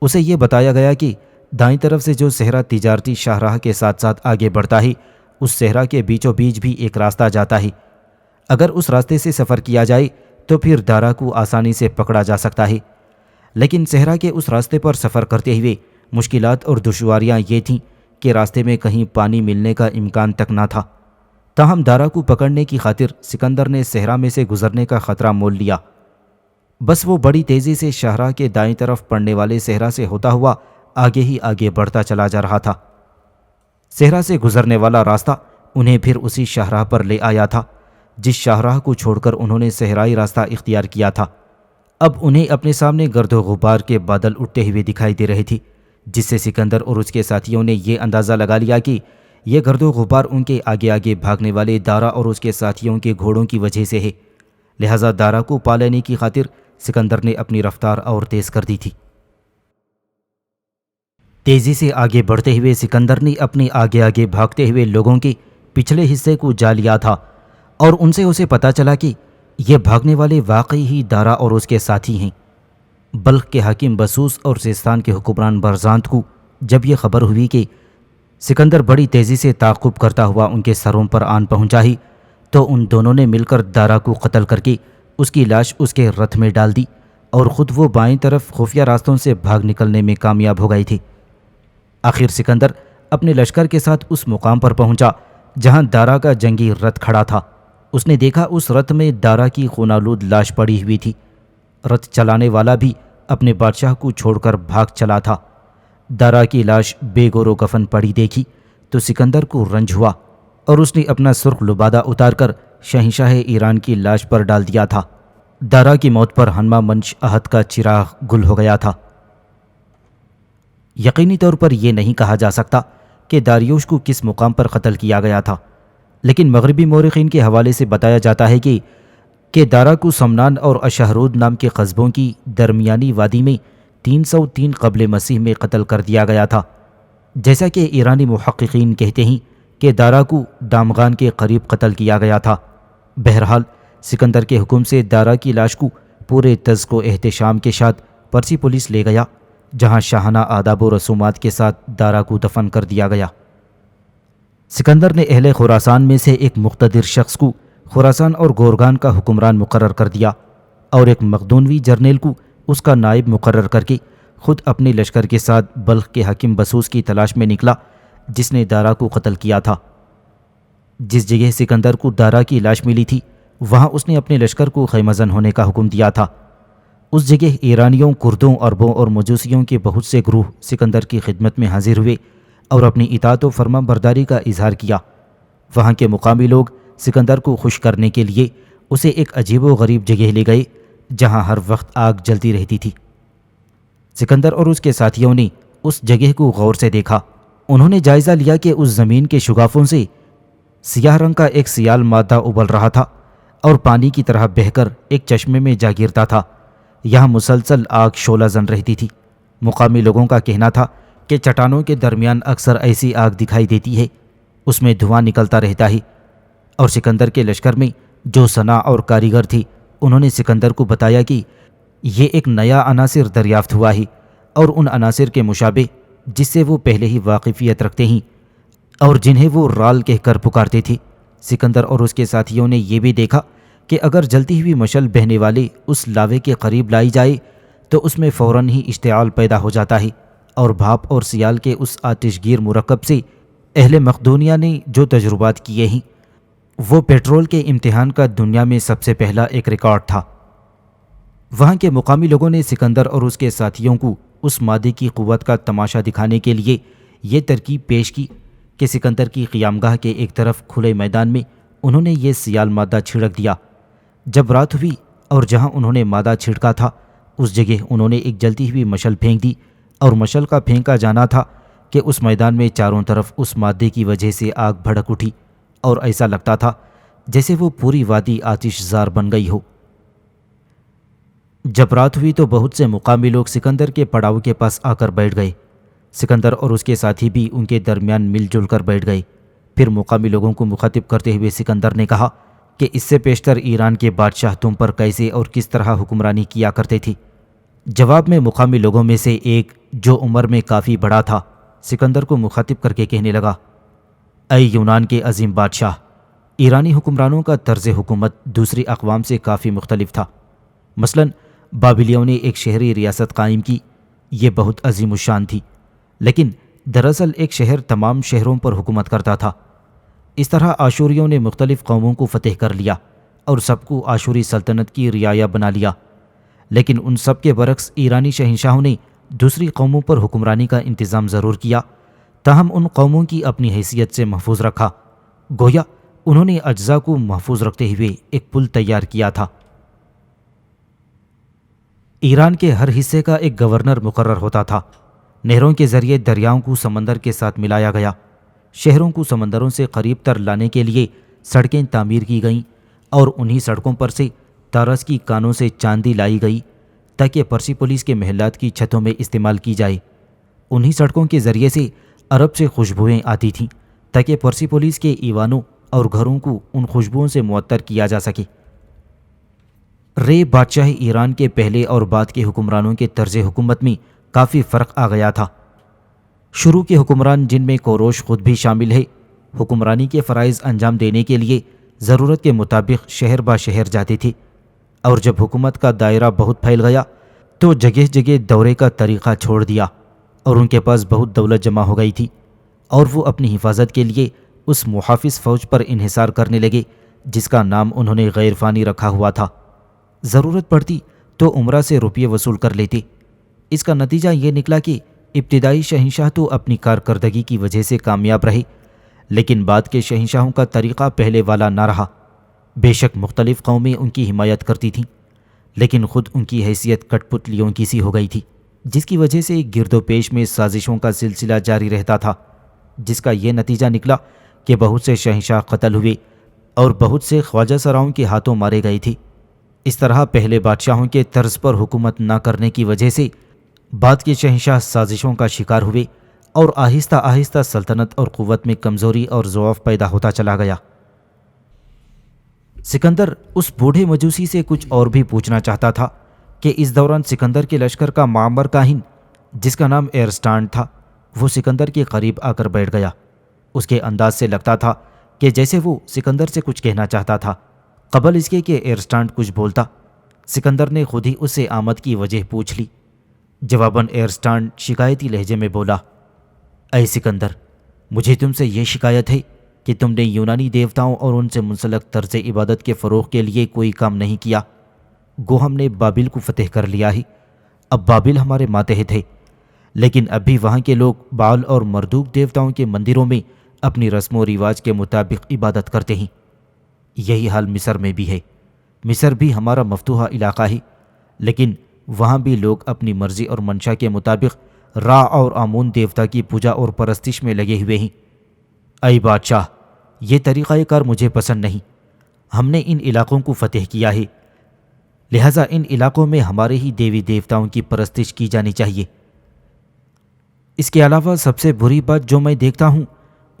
اسے یہ بتایا گیا کہ دائیں طرف سے جو صحرا تجارتی شاہراہ کے ساتھ ساتھ آگے بڑھتا ہے اس صحرا کے بیچوں بیچ بھی ایک راستہ جاتا ہے۔ اگر اس راستے سے سفر کیا جائے تو پھر دارا کو آسانی سے پکڑا جا سکتا ہے، لیکن صحرا کے اس راستے پر سفر کرتے ہوئے مشکلات اور دشواریاں یہ تھیں کہ راستے میں کہیں پانی ملنے کا امکان تک نہ تھا۔ تاہم دارا کو پکڑنے کی خاطر سکندر نے صحرا میں سے گزرنے کا خطرہ مول لیا۔ بس وہ بڑی تیزی سے شاہراہ کے دائیں طرف پڑنے والے صحرا سے ہوتا ہوا آگے ہی آگے بڑھتا چلا جا رہا تھا۔ صحرا سے گزرنے والا راستہ انہیں پھر اسی شاہراہ پر لے آیا تھا جس شاہراہ کو چھوڑ کر انہوں نے صحرائی راستہ اختیار کیا تھا۔ اب انہیں اپنے سامنے گرد و غبار کے بادل اٹھتے ہوئے دکھائی دے رہے تھے، جس سے سکندر اور اس کے ساتھیوں نے یہ اندازہ لگا لیا کہ یہ گرد و غبار ان کے آگے آگے بھاگنے والے دارا اور اس کے ساتھیوں کے گھوڑوں کی وجہ سے ہے، لہٰذا دارا کو پا لینے کی خاطر سکندر نے اپنی رفتار اور تیز کر دی تھی۔ تیزی سے آگے بڑھتے ہوئے سکندر نے اپنے آگے آگے بھاگتے ہوئے لوگوں کے پچھلے حصے کو جا لیا تھا اور ان سے اسے پتہ چلا کہ یہ بھاگنے والے واقعی ہی دارا اور اس کے ساتھی ہیں۔ بلخ کے حاکم بسوس اور سیستان کے حکمران برزانت کو جب یہ خبر ہوئی کہ سکندر بڑی تیزی سے تعاقب کرتا ہوا ان کے سروں پر آن پہنچا ہی، تو ان دونوں نے مل کر دارا کو قتل کر کے اس کی لاش اس کے رتھ میں ڈال دی اور خود وہ بائیں طرف خفیہ راستوں سے بھاگ نکلنے میں کامیاب ہو گئے تھے۔ آخر سکندر اپنے لشکر کے ساتھ اس مقام پر پہنچا جہاں دارا کا جنگی رتھ کھڑا تھا۔ اس نے دیکھا اس رتھ میں دارا کی خونالود لاش پڑی ہوئی تھی۔ رتھ چلانے والا بھی اپنے بادشاہ کو چھوڑ کر بھاگ چلا تھا۔ دارا کی لاش بے گور و کفن پڑی دیکھی تو سکندر کو رنج ہوا اور اس نے اپنا سرخ لبادہ اتار کر شہنشاہ ایران کی لاش پر ڈال دیا تھا۔ دارا کی موت پر ہنما منش عہد کا چراغ گل ہو گیا تھا۔ یقینی طور پر یہ نہیں کہا جا سکتا کہ داریوش کو کس مقام پر قتل کیا گیا تھا، لیکن مغربی مورخین کے حوالے سے بتایا جاتا ہے کہ دارا کو سمنان اور اشہرود نام کے قصبوں کی درمیانی وادی میں 303 قبل مسیح میں قتل کر دیا گیا تھا، جیسا کہ ایرانی محققین کہتے ہیں کہ دارا کو دامغان کے قریب قتل کیا گیا تھا۔ بہرحال سکندر کے حکم سے دارا کی لاش کو پورے طزق و احتشام کے ساتھ پرسی پولیس لے گیا، جہاں شاہانہ آداب و رسومات کے ساتھ دارا کو دفن کر دیا گیا۔ سکندر نے اہل خراسان میں سے ایک مقتدر شخص کو خراسان اور گورگان کا حکمران مقرر کر دیا اور ایک مقدونوی جرنیل کو اس کا نائب مقرر کر کے خود اپنے لشکر کے ساتھ بلخ کے حکیم بسوس کی تلاش میں نکلا، جس نے دارا کو قتل کیا تھا۔ جس جگہ سکندر کو دارا کی لاش ملی تھی وہاں اس نے اپنے لشکر کو خیمہ زن ہونے کا حکم دیا تھا۔ اس جگہ ایرانیوں، کردوں، عربوں اور مجوسیوں کے بہت سے گروہ سکندر کی خدمت میں حاضر ہوئے اور اپنی اطاعت و فرما برداری کا اظہار کیا۔ وہاں کے مقامی لوگ سکندر کو خوش کرنے کے لیے اسے ایک عجیب و غریب جگہ لے گئے جہاں ہر وقت آگ جلتی رہتی تھی۔ سکندر اور اس کے ساتھیوں نے اس جگہ کو غور سے دیکھا۔ انہوں نے جائزہ لیا کہ اس زمین کے شگافوں سے سیاہ رنگ کا ایک سیال مادہ ابل رہا تھا اور پانی کی طرح بہہ کر ایک چشمے میں جا گرتا تھا۔ یہاں مسلسل آگ شعلہ زن رہتی تھی۔ مقامی لوگوں کا کہنا تھا کہ چٹانوں کے درمیان اکثر ایسی آگ دکھائی دیتی ہے، اس میں دھواں نکلتا رہتا ہے، اور سکندر کے لشکر میں جو صنع اور کاریگر تھے انہوں نے سکندر کو بتایا کہ یہ ایک نیا عناصر دریافت ہوا ہے اور ان عناصر کے مشابہ جس سے وہ پہلے ہی واقفیت رکھتے ہیں اور جنہیں وہ رال کہہ کر پکارتے تھے۔ سکندر اور اس کے ساتھیوں نے یہ بھی دیکھا کہ اگر جلتی ہوئی مشل بہنے والے اس لاوے کے قریب لائی جائے تو اس میں فوراً ہی اشتعال پیدا ہو جاتا ہے، اور بھاپ اور سیال کے اس آتش گیر مرکب سے اہل مقدونیہ نے جو تجربات کیے ہیں وہ پیٹرول کے امتحان کا دنیا میں سب سے پہلا ایک ریکارڈ تھا۔ وہاں کے مقامی لوگوں نے سکندر اور اس کے ساتھیوں کو اس مادے کی قوت کا تماشا دکھانے کے لیے یہ ترکیب پیش کی کہ سکندر کی قیامگاہ کے ایک طرف کھلے میدان میں انہوں نے یہ سیال مادہ چھڑک دیا۔ جب رات ہوئی اور جہاں انہوں نے مادہ چھڑکا تھا اس جگہ انہوں نے ایک جلتی ہوئی مشل پھینک دی، اور مشل کا پھینکا جانا تھا کہ اس میدان میں چاروں طرف اس مادے کی وجہ سے آگ بھڑک اٹھی اور ایسا لگتا تھا جیسے وہ پوری وادی آتش زار بن گئی ہو۔ جب رات ہوئی تو بہت سے مقامی لوگ سکندر کے پڑاؤ کے پاس آ کر بیٹھ گئے۔ سکندر اور اس کے ساتھی بھی ان کے درمیان مل جل کر بیٹھ گئے۔ پھر مقامی لوگوں کو مخاطب کرتے ہوئے سکندر نے کہا کہ اس سے پیشتر ایران کے بادشاہ تم پر کیسے اور کس طرح حکمرانی کیا کرتے تھے؟ جواب میں مقامی لوگوں میں سے ایک جو عمر میں کافی بڑا تھا سکندر کو مخاطب کر کے کہنے لگا، اے یونان کے عظیم بادشاہ، ایرانی حکمرانوں کا طرز حکومت دوسری اقوام سے کافی مختلف تھا۔ مثلاً بابلیوں نے ایک شہری ریاست قائم کی، یہ بہت عظیم الشان تھی، لیکن دراصل ایک شہر تمام شہروں پر حکومت کرتا تھا۔ اس طرح آشوریوں نے مختلف قوموں کو فتح کر لیا اور سب کو آشوری سلطنت کی رعایا بنا لیا، لیکن ان سب کے برعکس ایرانی شہنشاہوں نے دوسری قوموں پر حکمرانی کا انتظام ضرور کیا، تاہم ان قوموں کی اپنی حیثیت سے محفوظ رکھا، گویا انہوں نے اجزاء کو محفوظ رکھتے ہوئے ایک پل تیار کیا تھا۔ ایران کے ہر حصے کا ایک گورنر مقرر ہوتا تھا۔ نہروں کے ذریعے دریاؤں کو سمندر کے ساتھ ملایا گیا، شہروں کو سمندروں سے قریب تر لانے کے لیے سڑکیں تعمیر کی گئیں، اور انہی سڑکوں پر سے تارس کی کانوں سے چاندی لائی گئی تاکہ پرسی پولیس کے محلات کی چھتوں میں استعمال کی جائے۔ انہی سڑکوں کے ذریعے سے عرب سے خوشبوئیں آتی تھیں تاکہ پرسی پولیس کے ایوانوں اور گھروں کو ان خوشبوؤں سے معطر کیا جا سکے۔ رے بادشاہ ایران کے پہلے اور بعد کے حکمرانوں کے طرز حکومت میں کافی فرق آ گیا تھا۔ شروع کے حکمران جن میں کوروش خود بھی شامل ہے، حکمرانی کے فرائض انجام دینے کے لیے ضرورت کے مطابق شہر با شہر جاتے تھے، اور جب حکومت کا دائرہ بہت پھیل گیا تو جگہ جگہ دورے کا طریقہ چھوڑ دیا، اور ان کے پاس بہت دولت جمع ہو گئی تھی، اور وہ اپنی حفاظت کے لیے اس محافظ فوج پر انحصار کرنے لگے جس کا نام انہوں نے غیر فانی رکھا ہوا تھا۔ ضرورت پڑتی تو عمرہ سے روپیے وصول کر لیتے۔ اس کا نتیجہ یہ نکلا کہ ابتدائی شہنشاہ تو اپنی کارکردگی کی وجہ سے کامیاب رہے، لیکن بعد کے شہنشاہوں کا طریقہ پہلے والا نہ رہا۔ بے شک مختلف قومیں ان کی حمایت کرتی تھیں، لیکن خود ان کی حیثیت کٹ پتلیوں کی سی ہو گئی تھی، جس کی وجہ سے گرد و پیش میں سازشوں کا سلسلہ جاری رہتا تھا، جس کا یہ نتیجہ نکلا کہ بہت سے شہنشاہ قتل ہوئے اور بہت سے خواجہ سراؤں کے ہاتھوں مارے گئے تھے۔ اس طرح پہلے بادشاہوں کے طرز پر حکومت نہ کرنے کی وجہ سے بعد کے شہنشاہ سازشوں کا شکار ہوئے اور آہستہ آہستہ سلطنت اور قوت میں کمزوری اور ضعف پیدا ہوتا چلا گیا۔ سکندر اس بوڑھے مجوسی سے کچھ اور بھی پوچھنا چاہتا تھا کہ اس دوران سکندر کے لشکر کا معمر کاہن، جس کا نام ایرسٹانڈ تھا، وہ سکندر کے قریب آ کر بیٹھ گیا۔ اس کے انداز سے لگتا تھا کہ جیسے وہ سکندر سے کچھ کہنا چاہتا تھا قبل اس کے کہ ایرسٹانڈ کچھ بولتا۔ سکندر نے خود ہی اس سے آمد کی وجہ پوچھ لی۔ جواباً ایرسٹانڈ شکایتی لہجے میں بولا، اے سکندر، مجھے تم سے یہ شکایت ہے کہ تم نے یونانی دیوتاؤں اور ان سے منسلک طرز عبادت کے فروغ کے لیے کوئی کام نہیں کیا۔ گو ہم نے بابل کو فتح کر لیا ہے، اب بابل ہمارے ماتحت ہے، لیکن اب بھی وہاں کے لوگ بال اور مردوک دیوتاؤں کے مندروں میں اپنی رسم و رواج کے مطابق عبادت کرتے ہیں۔ یہی حال مصر میں بھی ہے۔ مصر بھی ہمارا مفتوحہ علاقہ ہے، لیکن وہاں بھی لوگ اپنی مرضی اور منشا کے مطابق را اور آمون دیوتا کی پوجا اور پرستش میں لگے ہوئے ہیں۔ اے بادشاہ، یہ طریقہ کار مجھے پسند نہیں۔ ہم نے ان علاقوں کو فتح کیا ہے، لہٰذا ان علاقوں میں ہمارے ہی دیوی دیوتاؤں کی پرستش کی جانی چاہیے۔ اس کے علاوہ سب سے بری بات جو میں دیکھتا ہوں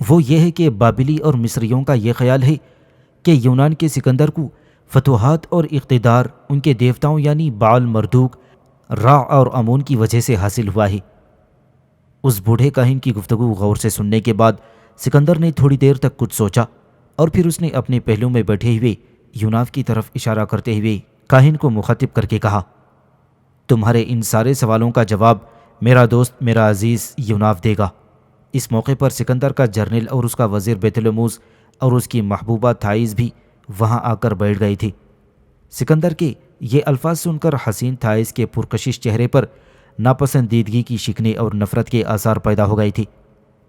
وہ یہ ہے کہ بابلی اور مصریوں کا یہ خیال ہے کہ یونان کے سکندر کو فتوحات اور اقتدار ان کے دیوتاؤں یعنی بال مردوک، را اور امون کی وجہ سے حاصل ہوا ہے۔ اس بوڑھے کاہن کی گفتگو غور سے سننے کے بعد سکندر نے تھوڑی دیر تک کچھ سوچا، اور پھر اس نے اپنے پہلو میں بیٹھے ہوئے یوناف کی طرف اشارہ کرتے ہوئے کاہن کو مخاطب کر کے کہا، تمہارے ان سارے سوالوں کا جواب میرا دوست، میرا عزیز یوناف دے گا۔ اس موقع پر سکندر کا جرنیل اور اس کا وزیر بیت الموز اور اس کی محبوبہ تھائیز بھی وہاں آ کر بیٹھ گئے تھے۔ سکندر کے یہ الفاظ سن کر حسین تھائیز کے پرکشش چہرے پر ناپسندیدگی کی شکنیں اور نفرت کے آثار پیدا ہو گئے تھے،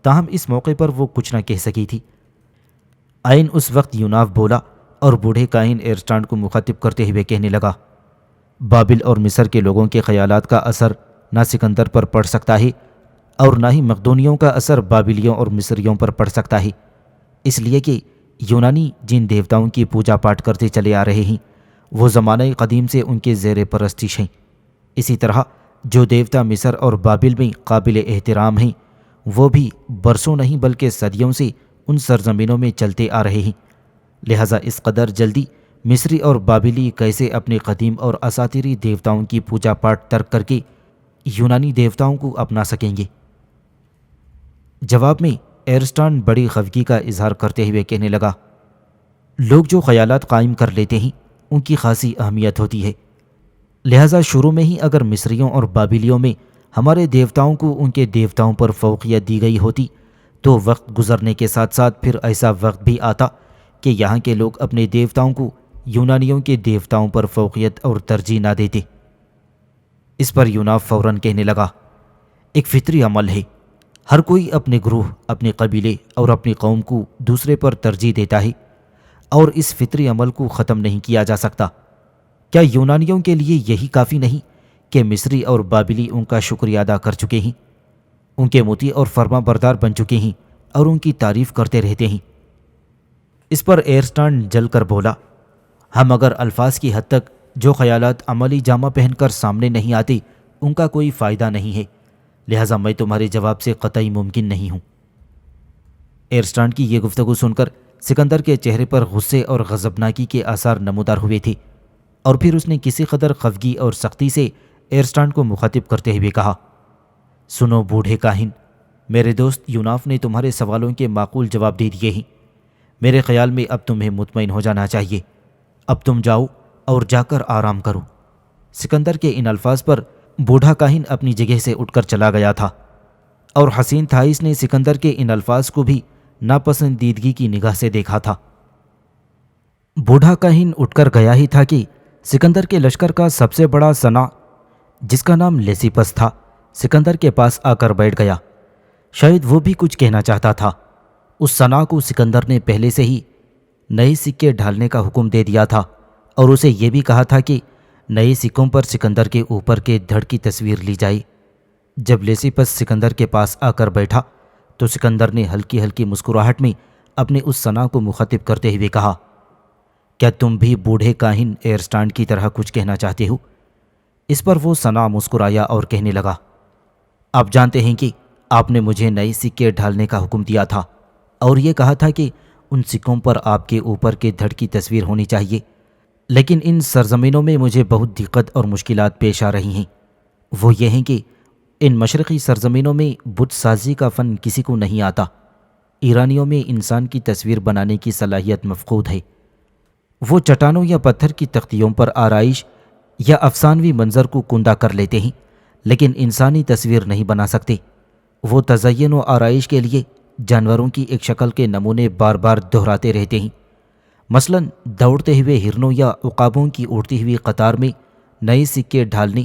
تاہم اس موقع پر وہ کچھ نہ کہہ سکی تھی۔ عین اس وقت یوناف بولا اور بوڑھے کاہن ایرسٹانڈ کو مخاطب کرتے ہوئے کہنے لگا، بابل اور مصر کے لوگوں کے خیالات کا اثر نہ سکندر پر پڑ سکتا ہے اور نہ ہی مقدونیوں کا اثر بابلیوں اور مصریوں پر پڑ سکتا ہے، اس لیے کہ یونانی جن دیوتاؤں کی پوجا پاٹ کرتے چلے آ رہے ہیں وہ زمانہ قدیم سے ان کے زیر پرستش ہیں۔ اسی طرح جو دیوتا مصر اور بابل میں قابل احترام ہیں وہ بھی برسوں نہیں بلکہ صدیوں سے ان سرزمینوں میں چلتے آ رہے ہیں، لہٰذا اس قدر جلدی مصری اور بابلی کیسے اپنے قدیم اور اساطیری دیوتاؤں کی پوجا پاٹ ترک کر کے یونانی دیوتاؤں کو اپنا سکیں گے؟ جواب میں ایرسٹان بڑی خفگی کا اظہار کرتے ہوئے کہنے لگا، لوگ جو خیالات قائم کر لیتے ہیں ان کی خاصی اہمیت ہوتی ہے، لہٰذا شروع میں ہی اگر مصریوں اور بابلیوں میں ہمارے دیوتاؤں کو ان کے دیوتاؤں پر فوقیت دی گئی ہوتی تو وقت گزرنے کے ساتھ ساتھ پھر ایسا وقت بھی آتا کہ یہاں کے لوگ اپنے دیوتاؤں کو یونانیوں کے دیوتاؤں پر فوقیت اور ترجیح نہ دیتے۔ اس پر یوناف فوراً کہنے لگا، ایک فطری عمل ہے، ہر کوئی اپنے گروہ، اپنے قبیلے اور اپنی قوم کو دوسرے پر ترجیح دیتا ہے، اور اس فطری عمل کو ختم نہیں کیا جا سکتا۔ کیا یونانیوں کے لیے یہی کافی نہیں کہ مصری اور بابلی ان کا شکریہ ادا کر چکے ہیں، ان کے مطیع اور فرما بردار بن چکے ہیں اور ان کی تعریف کرتے رہتے ہیں؟ اس پر ایرسٹان جل کر بولا، ہم اگر الفاظ کی حد تک جو خیالات عملی جامہ پہن کر سامنے نہیں آتے ان کا کوئی فائدہ نہیں ہے، لہٰذا میں تمہارے جواب سے قطعی ممکن نہیں ہوں۔ ایرسٹان کی یہ گفتگو سن کر سکندر کے چہرے پر غصے اور غضبناکی کے آثار نمودار ہوئے تھے، اور پھر اس نے کسی قدر خفگی اور سختی سے ایرسٹان کو مخاطب کرتے ہوئے کہا، سنو بوڑھے کاہن، میرے دوست یوناف نے تمہارے سوالوں کے معقول جواب دے دیے ہیں۔ میرے خیال میں اب تمہیں مطمئن ہو جانا چاہیے، اب تم جاؤ اور جا کر آرام کرو۔ سکندر کے ان الفاظ پر بوڑھا کاہن اپنی جگہ سے اٹھ کر چلا گیا تھا، اور حسین تھائیس نے سکندر کے ان الفاظ کو بھی ناپسندیدگی کی نگاہ سے دیکھا تھا۔ بوڑھا کاہن اٹھ کر گیا ہی تھا کہ سکندر کے لشکر کا سب سے بڑا صنع، جس کا نام لیسیپس تھا، سکندر کے پاس آ کر بیٹھ گیا۔ شاید وہ بھی کچھ کہنا چاہتا تھا۔ اس ثنا کو سکندر نے پہلے سے ہی نئے سکے ڈھالنے کا حکم دے دیا تھا اور اسے یہ بھی کہا تھا کہ نئے سکوں پر سکندر کے اوپر کے دھڑ کی تصویر لی جائے۔ جب لیسیپس سکندر کے پاس آ کر بیٹھا تو سکندر نے ہلکی ہلکی مسکراہٹ میں اپنے اس ثنا کو مخاطب کرتے ہوئے کہا، کیا تم بھی بوڑھے کاہن ایرسٹانڈ کی طرح کچھ کہنا چاہتے ہو؟ اس پر وہ ثنا مسکرایا اور کہنے لگا، آپ جانتے ہیں کہ آپ نے مجھے نئے سکے ڈھالنے کا حکم دیا تھا اور یہ کہا تھا کہ ان سکوں پر آپ کے اوپر کے دھڑ کی تصویر ہونی چاہیے، لیکن ان سرزمینوں میں مجھے بہت دقت اور مشکلات پیش آ رہی ہیں۔ وہ یہ ہیں کہ ان مشرقی سرزمینوں میں بت سازی کا فن کسی کو نہیں آتا۔ ایرانیوں میں انسان کی تصویر بنانے کی صلاحیت مفقود ہے۔ وہ چٹانوں یا پتھر کی تختیوں پر آرائش یا افسانوی منظر کو کندہ کر لیتے ہیں، لیکن انسانی تصویر نہیں بنا سکتے۔ وہ تزئین و آرائش کے لیے جانوروں کی ایک شکل کے نمونے بار بار دہراتے رہتے ہیں۔ مثلا دوڑتے ہوئے ہرنوں یا عقابوں کی اڑتی ہوئی قطار میں نئے سکے ڈھالنے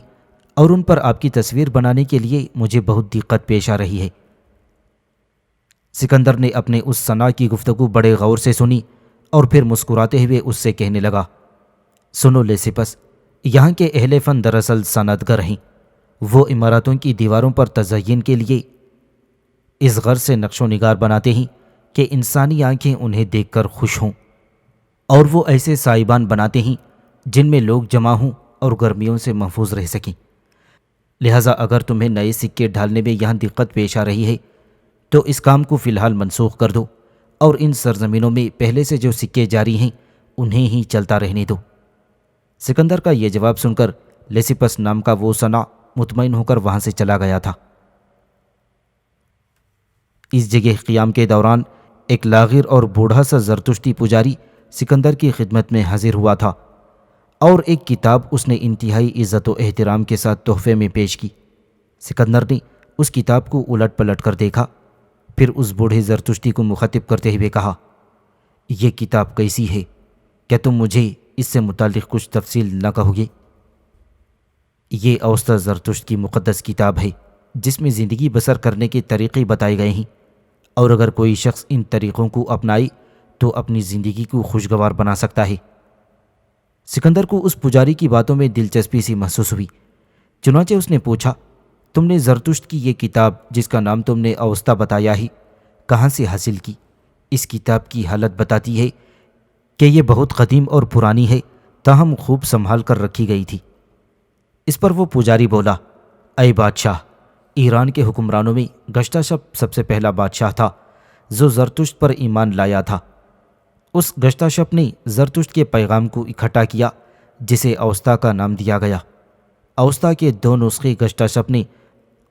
اور ان پر آپ کی تصویر بنانے کے لیے مجھے بہت دقت پیش آ رہی ہے۔ سکندر نے اپنے اس ثنا کی گفتگو بڑے غور سے سنی اور پھر مسکراتے ہوئے اس سے کہنے لگا، سنو لیسیپس، یہاں کے اہل فن دراصل صنعتگر ہیں۔ وہ عمارتوں کی دیواروں پر تزئین کے لیے اس غرض سے نقش و نگار بناتے ہیں کہ انسانی آنکھیں انہیں دیکھ کر خوش ہوں، اور وہ ایسے سائبان بناتے ہیں جن میں لوگ جمع ہوں اور گرمیوں سے محفوظ رہ سکیں۔ لہٰذا اگر تمہیں نئے سکے ڈھالنے میں یہاں دقت پیش آ رہی ہے تو اس کام کو فی الحال منسوخ کر دو اور ان سرزمینوں میں پہلے سے جو سکے جاری ہیں انہیں ہی چلتا رہنے دو۔ سکندر کا یہ جواب سن کر لیسیپس نام کا وہ ثنا مطمئن ہو کر وہاں سے چلا گیا تھا۔ اس جگہ قیام کے دوران ایک لاغر اور بوڑھا سا زرتشتی پجاری سکندر کی خدمت میں حاضر ہوا تھا اور ایک کتاب اس نے انتہائی عزت و احترام کے ساتھ تحفے میں پیش کی۔ سکندر نے اس کتاب کو الٹ پلٹ کر دیکھا، پھر اس بوڑھے زرتشتی کو مخاطب کرتے ہوئے کہا، یہ کتاب کیسی ہے؟ کیا تم مجھے اس سے متعلق کچھ تفصیل نہ کہو گے؟ یہ اوسط زرتشت کی مقدس کتاب ہے جس میں زندگی بسر کرنے کے طریقے بتائے گئے ہیں، اور اگر کوئی شخص ان طریقوں کو اپنائے تو اپنی زندگی کو خوشگوار بنا سکتا ہے۔ سکندر کو اس پجاری کی باتوں میں دلچسپی سی محسوس ہوئی، چنانچہ اس نے پوچھا، تم نے زرتشت کی یہ کتاب جس کا نام تم نے اوستا بتایا ہے کہاں سے حاصل کی؟ اس کتاب کی حالت بتاتی ہے کہ یہ بہت قدیم اور پرانی ہے، تاہم خوب سنبھال کر رکھی گئی تھی۔ اس پر وہ پجاری بولا، اے بادشاہ، ایران کے حکمرانوں میں گشتاشپ سب سے پہلا بادشاہ تھا جو زرتشت پر ایمان لایا تھا۔ اس گشتاشپ نے زرتشت کے پیغام کو اکٹھا کیا جسے اوستا کا نام دیا گیا۔ اوستا کے 2 نسخے گشتاشپ نے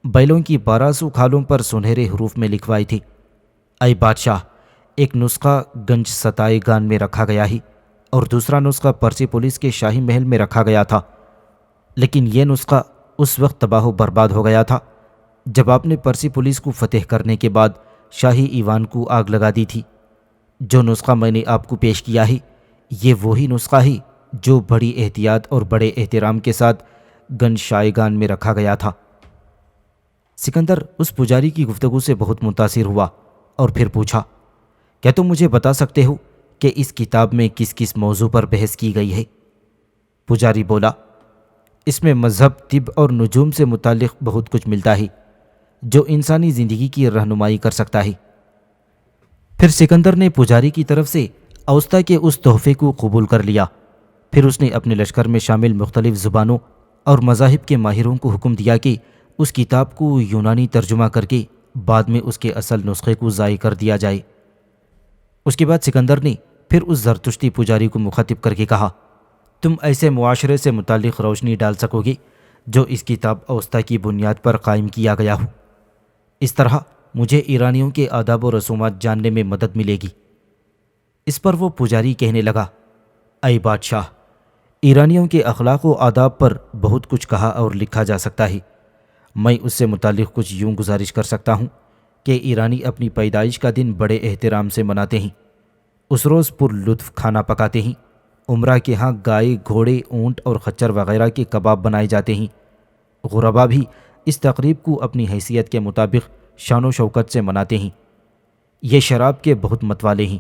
بیلوں کی 1200 کھالوں پر سنہرے حروف میں لکھوائے تھے۔ اے بادشاہ، ایک نسخہ گنج ستائے گان میں رکھا گیا ہے اور دوسرا نسخہ پرسی پولیس کے شاہی محل میں رکھا گیا تھا، لیکن یہ نسخہ اس وقت تباہ و برباد ہو گیا تھا جب آپ نے پرسی پولیس کو فتح کرنے کے بعد شاہی ایوان کو آگ لگا دی تھی۔ جو نسخہ میں نے آپ کو پیش کیا ہے یہ وہی نسخہ ہے جو بڑی احتیاط اور بڑے احترام کے ساتھ گنج شائگان میں رکھا گیا تھا۔ سکندر اس پجاری کی گفتگو سے بہت متاثر ہوا اور پھر پوچھا، کیا تم مجھے بتا سکتے ہو کہ اس کتاب میں کس کس موضوع پر بحث کی گئی ہے؟ پجاری بولا، اس میں مذہب، طب اور نجوم سے متعلق بہت کچھ ملتا ہے جو انسانی زندگی کی رہنمائی کر سکتا ہے۔ پھر سکندر نے پجاری کی طرف سے اوستا کے اس تحفے کو قبول کر لیا۔ پھر اس نے اپنے لشکر میں شامل مختلف زبانوں اور مذاہب کے ماہروں کو حکم دیا کہ اس کتاب کو یونانی ترجمہ کر کے بعد میں اس کے اصل نسخے کو ضائع کر دیا جائے۔ اس کے بعد سکندر نے پھر اس زرتشتی پجاری کو مخاطب کر کے کہا، تم ایسے معاشرے سے متعلق روشنی ڈال سکو گے جو اس کتاب اوستا کی بنیاد پر قائم کیا گیا ہو؟ اس طرح مجھے ایرانیوں کے آداب و رسومات جاننے میں مدد ملے گی۔ اس پر وہ پجاری کہنے لگا، اے بادشاہ، ایرانیوں کے اخلاق و آداب پر بہت کچھ کہا اور لکھا جا سکتا ہے۔ میں اس سے متعلق کچھ یوں گزارش کر سکتا ہوں کہ ایرانی اپنی پیدائش کا دن بڑے احترام سے مناتے ہیں۔ اس روز پر لطف کھانا پکاتے ہیں۔ عمرہ کے ہاں گائے، گھوڑے، اونٹ اور خچر وغیرہ کے کباب بنائے جاتے ہیں۔ غربا بھی اس تقریب کو اپنی حیثیت کے مطابق شان و شوکت سے مناتے ہیں۔ یہ شراب کے بہت متوالے ہیں،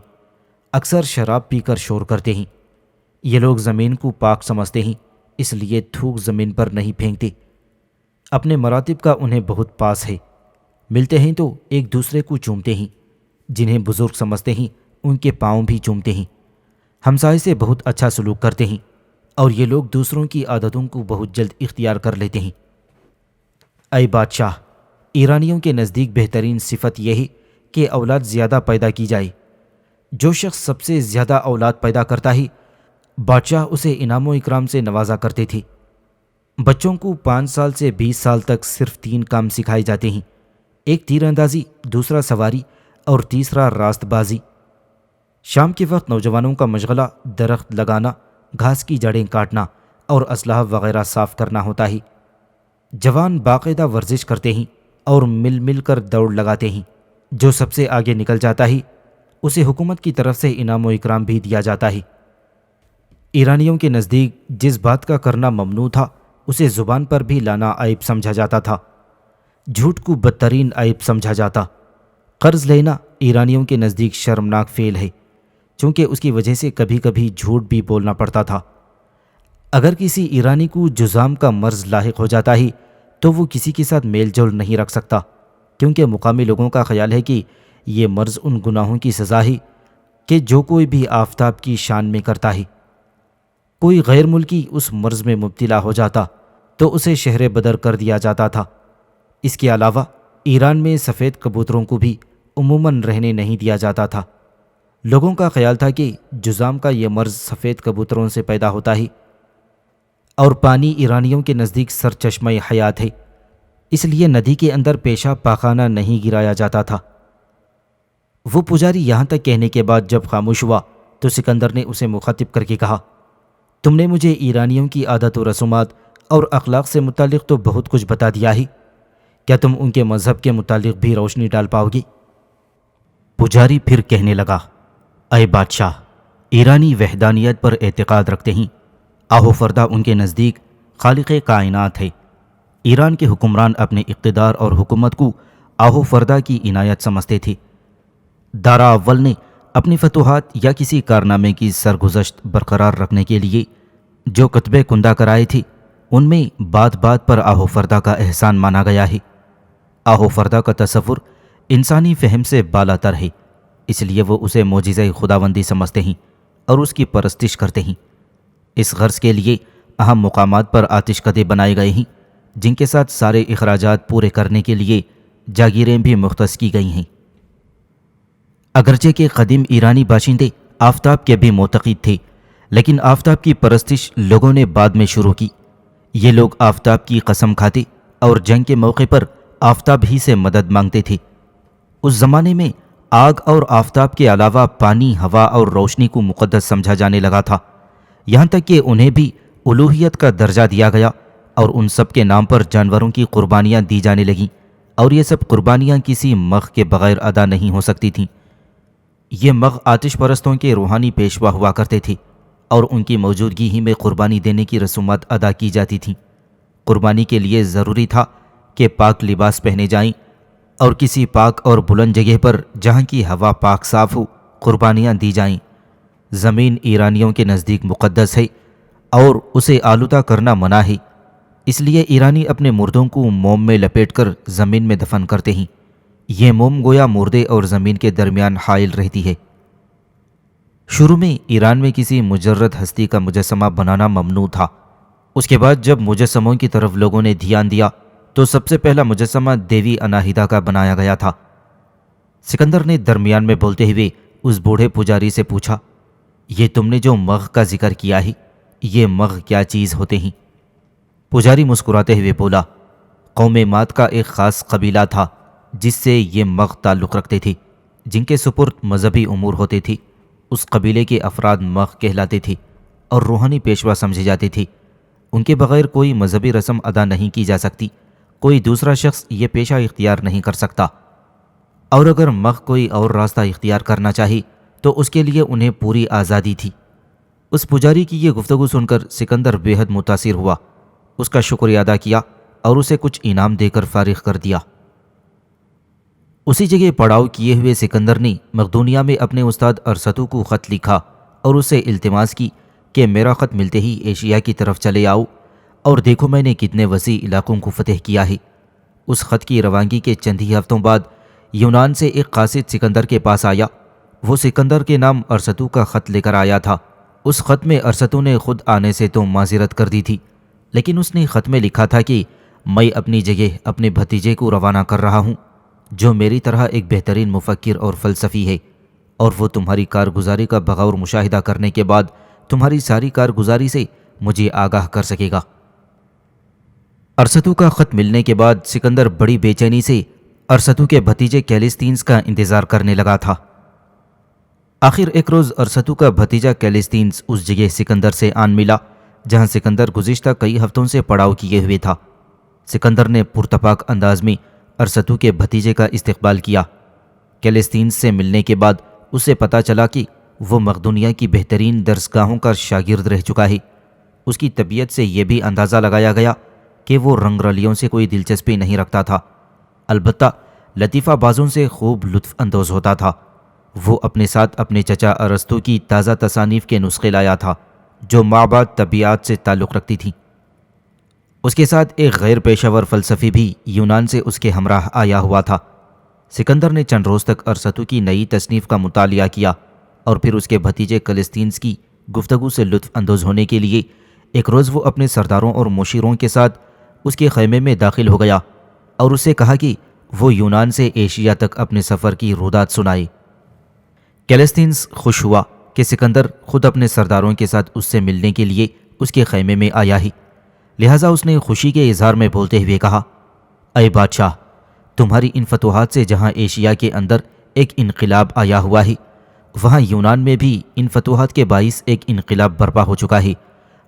اکثر شراب پی کر شور کرتے ہیں۔ یہ لوگ زمین کو پاک سمجھتے ہیں، اس لیے تھوک زمین پر نہیں پھینکتے۔ اپنے مراتب کا انہیں بہت پاس ہے، ملتے ہیں تو ایک دوسرے کو چومتے ہیں، جنہیں بزرگ سمجھتے ہیں ان کے پاؤں بھی چومتے ہیں، ہمسائے سے بہت اچھا سلوک کرتے ہیں، اور یہ لوگ دوسروں کی عادتوں کو بہت جلد اختیار کر لیتے ہیں۔ اے بادشاہ، ایرانیوں کے نزدیک بہترین صفت یہ ہے کہ اولاد زیادہ پیدا کی جائے۔ جو شخص سب سے زیادہ اولاد پیدا کرتا ہے، بادشاہ اسے انعام و اکرام سے نوازا کرتے تھے۔ بچوں کو 5 سال سے 20 سال تک صرف 3 کام سکھائے جاتے ہیں، ایک تیر اندازی، دوسرا سواری اور تیسرا راست بازی۔ شام کے وقت نوجوانوں کا مشغلہ درخت لگانا، گھاس کی جڑیں کاٹنا اور اسلحہ وغیرہ صاف کرنا ہوتا ہے۔ جوان باقاعدہ ورزش کرتے ہیں اور مل مل کر دوڑ لگاتے ہیں۔ جو سب سے آگے نکل جاتا ہے اسے حکومت کی طرف سے انعام و اکرام بھی دیا جاتا ہے۔ ایرانیوں کے نزدیک جس بات کا کرنا ممنوع تھا اسے زبان پر بھی لانا عیب سمجھا جاتا تھا، جھوٹ کو بدترین عیب سمجھا جاتا۔ قرض لینا ایرانیوں کے نزدیک شرمناک فعل ہے، چونکہ اس کی وجہ سے کبھی کبھی جھوٹ بھی بولنا پڑتا تھا۔ اگر کسی ایرانی کو جذام کا مرض لاحق ہو جاتا ہے تو وہ کسی کے ساتھ میل جول نہیں رکھ سکتا، کیونکہ مقامی لوگوں کا خیال ہے کہ یہ مرض ان گناہوں کی سزا ہے کہ جو کوئی بھی آفتاب کی شان میں کرتا ہے۔ کوئی غیر ملکی اس مرض میں مبتلا ہو جاتا تو اسے شہر بدر کر دیا جاتا تھا۔ اس کے علاوہ ایران میں سفید کبوتروں کو بھی عموماً رہنے نہیں دیا جاتا تھا۔ لوگوں کا خیال تھا کہ جذام کا یہ مرض سفید کبوتروں سے پیدا ہوتا ہے، اور پانی ایرانیوں کے نزدیک سرچشمہ حیات ہے، اس لیے ندی کے اندر پیشاب پاخانہ نہیں گرایا جاتا تھا۔ وہ پجاری یہاں تک کہنے کے بعد جب خاموش ہوا تو سکندر نے اسے مخاطب کر کے کہا، تم نے مجھے ایرانیوں کی عادت و رسومات اور اخلاق سے متعلق تو بہت کچھ بتا دیا ہے، کیا تم ان کے مذہب کے متعلق بھی روشنی ڈال پاؤ گی؟ پجاری پھر کہنے لگا، اے بادشاہ، ایرانی وحدانیت پر اعتقاد رکھتے ہیں، آہو فردہ ان کے نزدیک خالق کائنات ہے۔ ایران کے حکمران اپنے اقتدار اور حکومت کو آہو فردہ کی عنایت سمجھتے تھے۔ دارا اول نے اپنی فتوحات یا کسی کارنامے کی سرگزشت برقرار رکھنے کے لیے جو کتبے کندہ کرائے تھے، ان میں بات بات پر آہو فردہ کا احسان مانا گیا ہے۔ آہو فردہ کا تصور انسانی فہم سے بالا تر ہے، اس لیے وہ اسے معجزہ خداوندی سمجھتے ہیں اور اس کی پرستش کرتے ہیں۔ اس غرض کے لیے اہم مقامات پر آتش کدے بنائے گئے ہیں، جن کے ساتھ سارے اخراجات پورے کرنے کے لیے جاگیریں بھی مختص کی گئی ہیں۔ اگرچہ کہ قدیم ایرانی باشندے آفتاب کے بھی معتقد تھے، لیکن آفتاب کی پرستش لوگوں نے بعد میں شروع کی۔ یہ لوگ آفتاب کی قسم کھاتے اور جنگ کے موقع پر آفتاب ہی سے مدد مانگتے تھے۔ اس زمانے میں آگ اور آفتاب کے علاوہ پانی، ہوا اور روشنی کو مقدس سمجھا جانے لگا تھا، یہاں تک کہ انہیں بھی الوہیت کا درجہ دیا گیا اور ان سب کے نام پر جانوروں کی قربانیاں دی جانے لگیں، اور یہ سب قربانیاں کسی مغ کے بغیر ادا نہیں ہو سکتی تھیں۔ یہ مغ آتش پرستوں کے روحانی پیشوا ہوا کرتے تھے، اور ان کی موجودگی ہی میں قربانی دینے کی رسومات ادا کی جاتی تھیں۔ قربانی کے لیے ضروری تھا کہ پاک لباس پہنے جائیں اور کسی پاک اور بلند جگہ پر جہاں کی ہوا پاک صاف ہو قربانیاں دی جائیں۔ زمین ایرانیوں کے نزدیک مقدس ہے اور اسے آلودہ کرنا منع ہے، اس لیے ایرانی اپنے مردوں کو موم میں لپیٹ کر زمین میں دفن کرتے ہیں۔ یہ موم گویا مردے اور زمین کے درمیان حائل رہتی ہے۔ شروع میں ایران میں کسی مجرد ہستی کا مجسمہ بنانا ممنوع تھا۔ اس کے بعد جب مجسموں کی طرف لوگوں نے دھیان دیا تو سب سے پہلا مجسمہ دیوی اناہیدا کا بنایا گیا تھا۔ سکندر نے درمیان میں بولتے ہوئے اس بوڑھے پجاری سے پوچھا، یہ تم نے جو مغ کا ذکر کیا ہے، یہ مغ کیا چیز ہوتے ہیں؟ پجاری مسکراتے ہوئے بولا، قوم مات کا ایک خاص قبیلہ تھا جس سے یہ مغ تعلق رکھتے تھے، جن کے سپرد مذہبی امور ہوتے تھے۔ اس قبیلے کے افراد مغ کہلاتے تھے اور روحانی پیشوا سمجھے جاتے تھے۔ ان کے بغیر کوئی مذہبی رسم ادا نہیں کی جا سکتی، کوئی دوسرا شخص یہ پیشہ اختیار نہیں کر سکتا، اور اگر مغ کوئی اور راستہ اختیار کرنا چاہے تو اس کے لیے انہیں پوری آزادی تھی۔ اس پجاری کی یہ گفتگو سن کر سکندر بے حد متاثر ہوا، اس کا شکریہ ادا کیا اور اسے کچھ انعام دے کر فارغ کر دیا۔ اسی جگہ پڑاؤ کیے ہوئے سکندر نے مقدونیہ میں اپنے استاد ارسطو کو خط لکھا اور اسے التماس کی کہ میرا خط ملتے ہی ایشیا کی طرف چلے آؤ اور دیکھو میں نے کتنے وسیع علاقوں کو فتح کیا ہے۔ اس خط کی روانگی کے چند ہی ہفتوں بعد یونان سے ایک قاصد سکندر کے پاس آیا۔ وہ سکندر کے نام ارسطو کا خط لے کر آیا تھا۔ اس خط میں ارسطو نے خود آنے سے تو معذرت کر دی تھی، لیکن اس نے خط میں لکھا تھا کہ میں اپنی جگہ اپنے بھتیجے کو روانہ کر رہا ہوں جو میری طرح ایک بہترین مفکر اور فلسفی ہے، اور وہ تمہاری کارگزاری کا بغور مشاہدہ کرنے کے بعد تمہاری ساری کارگزاری سے مجھے آگاہ کر سکے گا۔ ارسطو کا خط ملنے کے بعد سکندر بڑی بے چینی سے ارسطو کے بھتیجے کیلیسطینس کا انتظار کرنے لگا تھا۔ آخر ایک روز ارسطو کا بھتیجا کیلیسطینس اس جگہ سکندر سے آن ملا جہاں سکندر گزشتہ کئی ہفتوں سے پڑاؤ کیے ہوئے تھا۔ سکندر نے پرتپاک انداز میں ارسطو کے بھتیجے کا استقبال کیا۔ کیلیسطینس سے ملنے کے بعد اسے پتہ چلا کہ وہ مقدونیہ کی بہترین درسگاہوں کا شاگرد رہ چکا ہے۔ اس کی طبیعت سے یہ بھی اندازہ لگایا گیا کہ وہ رنگ رلیوں سے کوئی دلچسپی نہیں رکھتا تھا، البتہ لطیفہ بازوں سے خوب لطف اندوز ہوتا تھا۔ وہ اپنے ساتھ اپنے چچا ارسطو کی تازہ تصانیف کے نسخے لایا تھا جو مابعد طبیعت سے تعلق رکھتی تھیں۔ اس کے ساتھ ایک غیر پیشہ ور فلسفی بھی یونان سے اس کے ہمراہ آیا ہوا تھا۔ سکندر نے چند روز تک ارسطو کی نئی تصنیف کا مطالعہ کیا اور پھر اس کے بھتیجے کیلیسطینس کی گفتگو سے لطف اندوز ہونے کے لیے ایک روز وہ اپنے سرداروں اور مشیروں کے ساتھ اس کے خیمے میں داخل ہو گیا اور اسے کہا کہ وہ یونان سے ایشیا تک اپنے سفر کی رودات سنائے۔ کیلیسطینس خوش ہوا کہ سکندر خود اپنے سرداروں کے ساتھ اس سے ملنے کے لیے اس کے خیمے میں آیا ہی، لہٰذا اس نے خوشی کے اظہار میں بولتے ہوئے کہا، اے بادشاہ، تمہاری ان فتوحات سے جہاں ایشیا کے اندر ایک انقلاب آیا ہوا ہے، وہاں یونان میں بھی ان فتوحات کے باعث ایک انقلاب برپا ہو چکا ہے،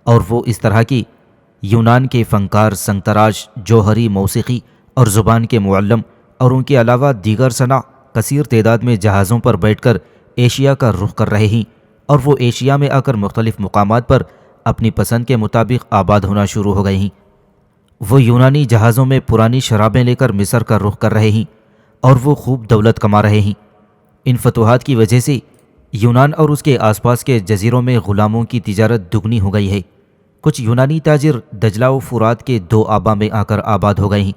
اور وہ اس طرح کہ یونان کے فنکار، سنگ تراش، جوہری، موسیقی اور زبان کے معلم اور ان کے علاوہ دیگر صنع کثیر تعداد میں جہازوں پر بیٹھ کر ایشیا کا رخ کر رہے ہیں، اور وہ ایشیا میں آ کر مختلف مقامات پر اپنی پسند کے مطابق آباد ہونا شروع ہو گئے ہیں۔ وہ یونانی جہازوں میں پرانی شرابیں لے کر مصر کا رخ کر رہے ہیں اور وہ خوب دولت کما رہے ہیں۔ ان فتوحات کی وجہ سے یونان اور اس کے آس پاس کے جزیروں میں غلاموں کی تجارت دگنی ہو گئی ہے۔ کچھ یونانی تاجر دجلہ و فرات کے دو آبا میں آ کر آباد ہو گئے ہیں۔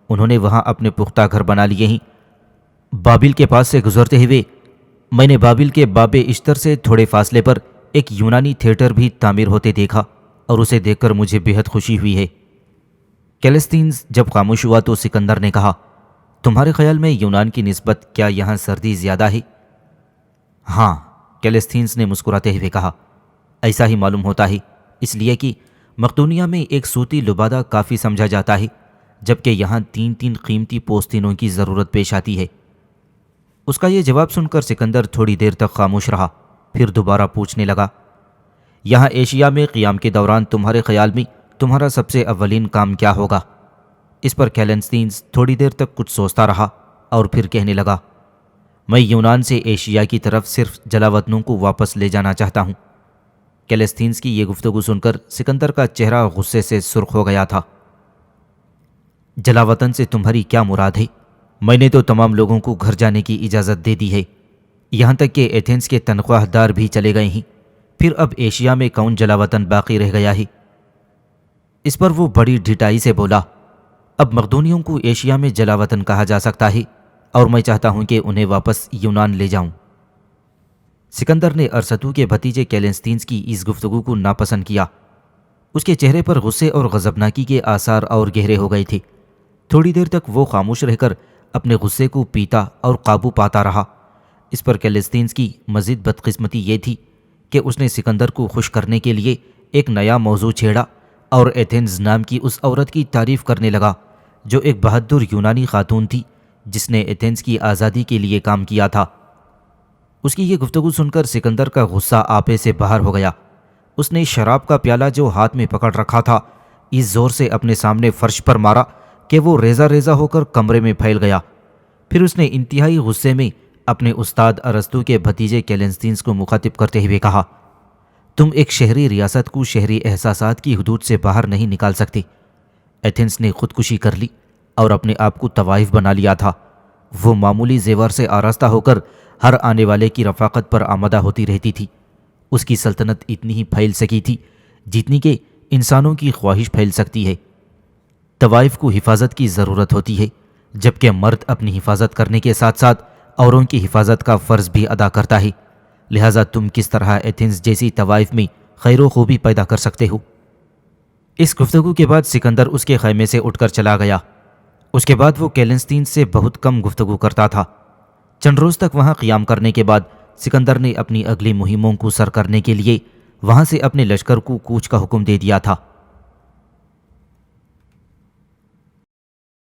انہوں نے وہاں اپنے پختہ گھر بنا لیے ہیں۔ بابل کے پاس سے گزرتے ہوئے میں نے بابل کے باب اشتر سے تھوڑے فاصلے پر ایک یونانی تھیٹر بھی تعمیر ہوتے دیکھا اور اسے دیکھ کر مجھے بہت خوشی ہوئی ہے۔ کیلیسطینس جب خاموش ہوا تو سکندر نے کہا، تمہارے خیال میں یونان کی نسبت کیا یہاں سردی زیادہ ہے؟ ہاں، کیلیسطینس نے مسکراتے ہوئے کہا، ایسا ہی معلوم ہوتا ہے، اس لیے کہ مقدونیہ میں ایک سوتی لبادہ کافی سمجھا جاتا ہے، جبکہ یہاں 3 قیمتی پوستینوں کی ضرورت پیش آتی ہے۔ اس کا یہ جواب سن کر سکندر تھوڑی دیر تک خاموش رہا، پھر دوبارہ پوچھنے لگا، یہاں ایشیا میں قیام کے دوران تمہارے خیال میں تمہارا سب سے اولین کام کیا ہوگا؟ اس پر کیلیسطینس تھوڑی دیر تک کچھ سوچتا رہا اور پھر کہنے لگا، میں یونان سے ایشیا کی طرف صرف جلاوطنوں کو واپس لے جانا چاہتا ہوں۔ کیلیسطینس کی یہ گفتگو سن کر سکندر کا چہرہ غصے سے سرخ ہو گیا تھا۔ جلاوطن سے تمہاری کیا مراد ہے؟ میں نے تو تمام لوگوں کو گھر جانے کی اجازت دے دی ہے، یہاں تک کہ ایتھنز کے تنخواہ دار بھی چلے گئے ہیں، پھر اب ایشیا میں کون جلاوطن باقی رہ گیا ہے؟ اس پر وہ بڑی ڈھٹائی سے بولا، اب مقدونیوں کو ایشیا میں جلاوطن کہا جا سکتا ہے اور میں چاہتا ہوں کہ انہیں واپس یونان لے جاؤں۔ سکندر نے ارسطو کے بھتیجے کیلیسطینس کی اس گفتگو کو ناپسند کیا۔ اس کے چہرے پر غصے اور غضبناکی کے آثار اور گہرے ہو گئے تھے۔ تھوڑی دیر تک وہ خاموش رہ کر اپنے غصے کو پیتا اور قابو پاتا رہا۔ اس پر کیلیسطینس کی مزید بدقسمتی یہ تھی کہ اس نے سکندر کو خوش کرنے کے لیے ایک نیا موضوع چھیڑا اور ایتھنز نام کی اس عورت کی تعریف کرنے لگا جو ایک بہادر یونانی خاتون تھی جس نے ایتھنز کی آزادی کے لیے کام کیا تھا۔ اس کی یہ گفتگو سن کر سکندر کا غصہ آپے سے باہر ہو گیا۔ اس نے شراب کا پیالہ جو ہاتھ میں پکڑ رکھا تھا اس زور سے اپنے سامنے فرش پر مارا کہ وہ ریزہ ریزہ ہو کر کمرے میں پھیل گیا۔ پھر اس نے انتہائی غصے میں اپنے استاد ارسطو کے بھتیجے کیلیسطینس کو مخاطب کرتے ہوئے کہا، تم ایک شہری ریاست کو شہری احساسات کی حدود سے باہر نہیں نکال سکتے۔ ایتھنز نے خودکشی کر لی اور اپنے آپ کو طوائف بنا لیا تھا۔ وہ معمولی زیور سے آراستہ ہو کر ہر آنے والے کی رفاقت پر آمادہ ہوتی رہتی تھی۔ اس کی سلطنت اتنی ہی پھیل سکی تھی جتنی کہ انسانوں کی خواہش پھیل سکتی ہے۔ طوائف کو حفاظت کی ضرورت ہوتی ہے، جبکہ مرد اپنی حفاظت کرنے کے ساتھ ساتھ اوروں کی حفاظت کا فرض بھی ادا کرتا ہے۔ لہٰذا تم کس طرح ایتھنز جیسی طوائف میں خیر و خوبی پیدا کر سکتے ہو؟ اس گفتگو کے بعد سکندر اس کے خیمے سے اٹھ کر چلا گیا۔ اس کے بعد وہ کیلنسٹین سے بہت کم گفتگو کرتا تھا۔ چند روز تک وہاں قیام کرنے کے بعد سکندر نے اپنی اگلی مہموں کو سر کرنے کے لیے وہاں سے اپنے لشکر کو کوچ کا حکم دے دیا تھا۔